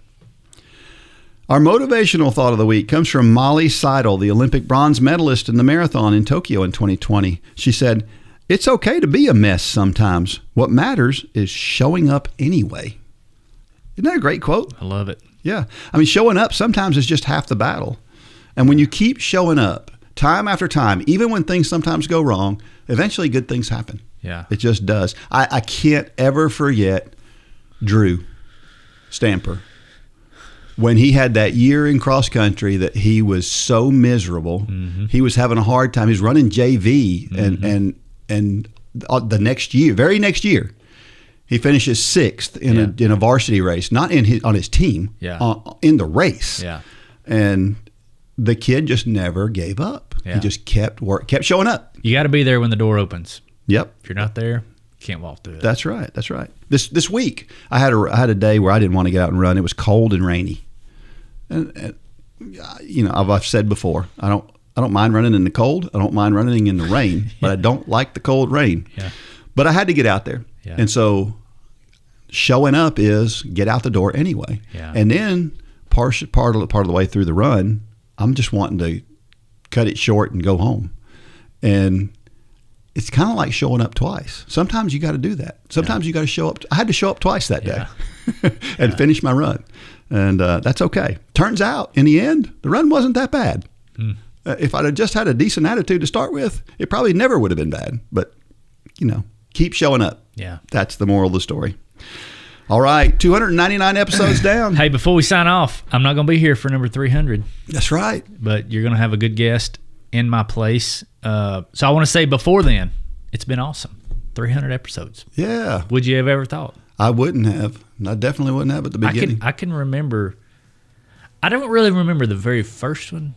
Our motivational thought of the week comes from Molly Seidel, the Olympic bronze medalist in the marathon in Tokyo in 2020. She said, "It's okay to be a mess sometimes. What matters is showing up anyway." Isn't that a great quote? I love it. Yeah. I mean, showing up sometimes is just half the battle. And when you keep showing up time after time, even when things sometimes go wrong, eventually good things happen. Yeah. It just does. I can't ever forget Drew Stamper. When he had that year in cross country that he was so miserable, he was having a hard time. He was running JV and the next year, very next year, he finishes 6th in a varsity race, not on his team, in the race. Yeah. And the kid just never gave up. Yeah. He just kept showing up. You got to be there when the door opens. Yep. If you're not there, you can't walk through it. That's right. That's right. This week, I had a day where I didn't want to get out and run. It was cold and rainy. And you know, I've said before, I don't mind running in the cold. I don't mind running in the rain, but I don't like the cold rain. Yeah. But I had to get out there. Yeah. And so showing up is get out the door anyway. Yeah. And then part of the way through the run, I'm just wanting to cut it short and go home. And it's kind of like showing up twice. Sometimes you got to do that. Sometimes you got to show up. I had to show up twice that day and finish my run. And that's okay. Turns out, in the end, the run wasn't that bad. If I'd have just had a decent attitude to start with, it probably never would have been bad. But, you know, keep showing up. Yeah. That's the moral of the story. All right, 299 episodes down. Hey, before we sign off, I'm not going to be here for number 300. That's right. But you're going to have a good guest in my place. So I want to say before then, it's been awesome. 300 episodes. Yeah. Would you have ever thought? I wouldn't have. I definitely wouldn't have at the beginning. I can remember. I don't really remember the very first one,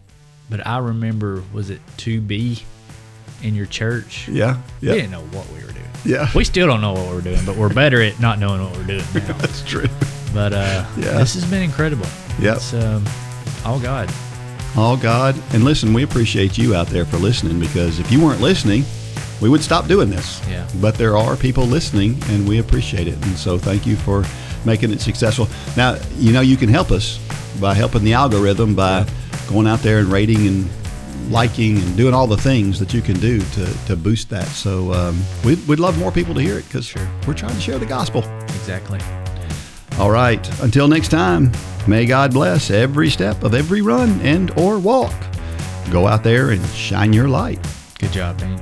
but I remember, was it 2B in your church? Yeah. We didn't know what we were doing. Yeah. We still don't know what we're doing, but we're better at not knowing what we're doing now. That's true. But this has been incredible. Yep. It's all God. All God. And listen, we appreciate you out there for listening, because if you weren't listening, we would stop doing this. Yeah. But there are people listening, and we appreciate it. And so thank you for making it successful. Now, you know, you can help us by helping the algorithm by going out there and rating and liking and doing all the things that you can do to boost that. So we'd love more people to hear it, because we're trying to share the gospel. Exactly. All right. Until next time, may God bless every step of every run and or walk. Go out there and shine your light. Good job, Dean.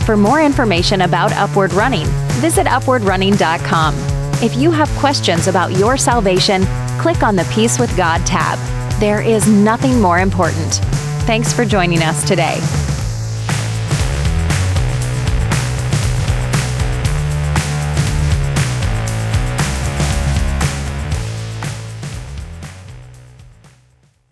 For more information about Upward Running, visit upwardrunning.com. If you have questions about your salvation, click on the Peace with God tab. There is nothing more important. Thanks for joining us today.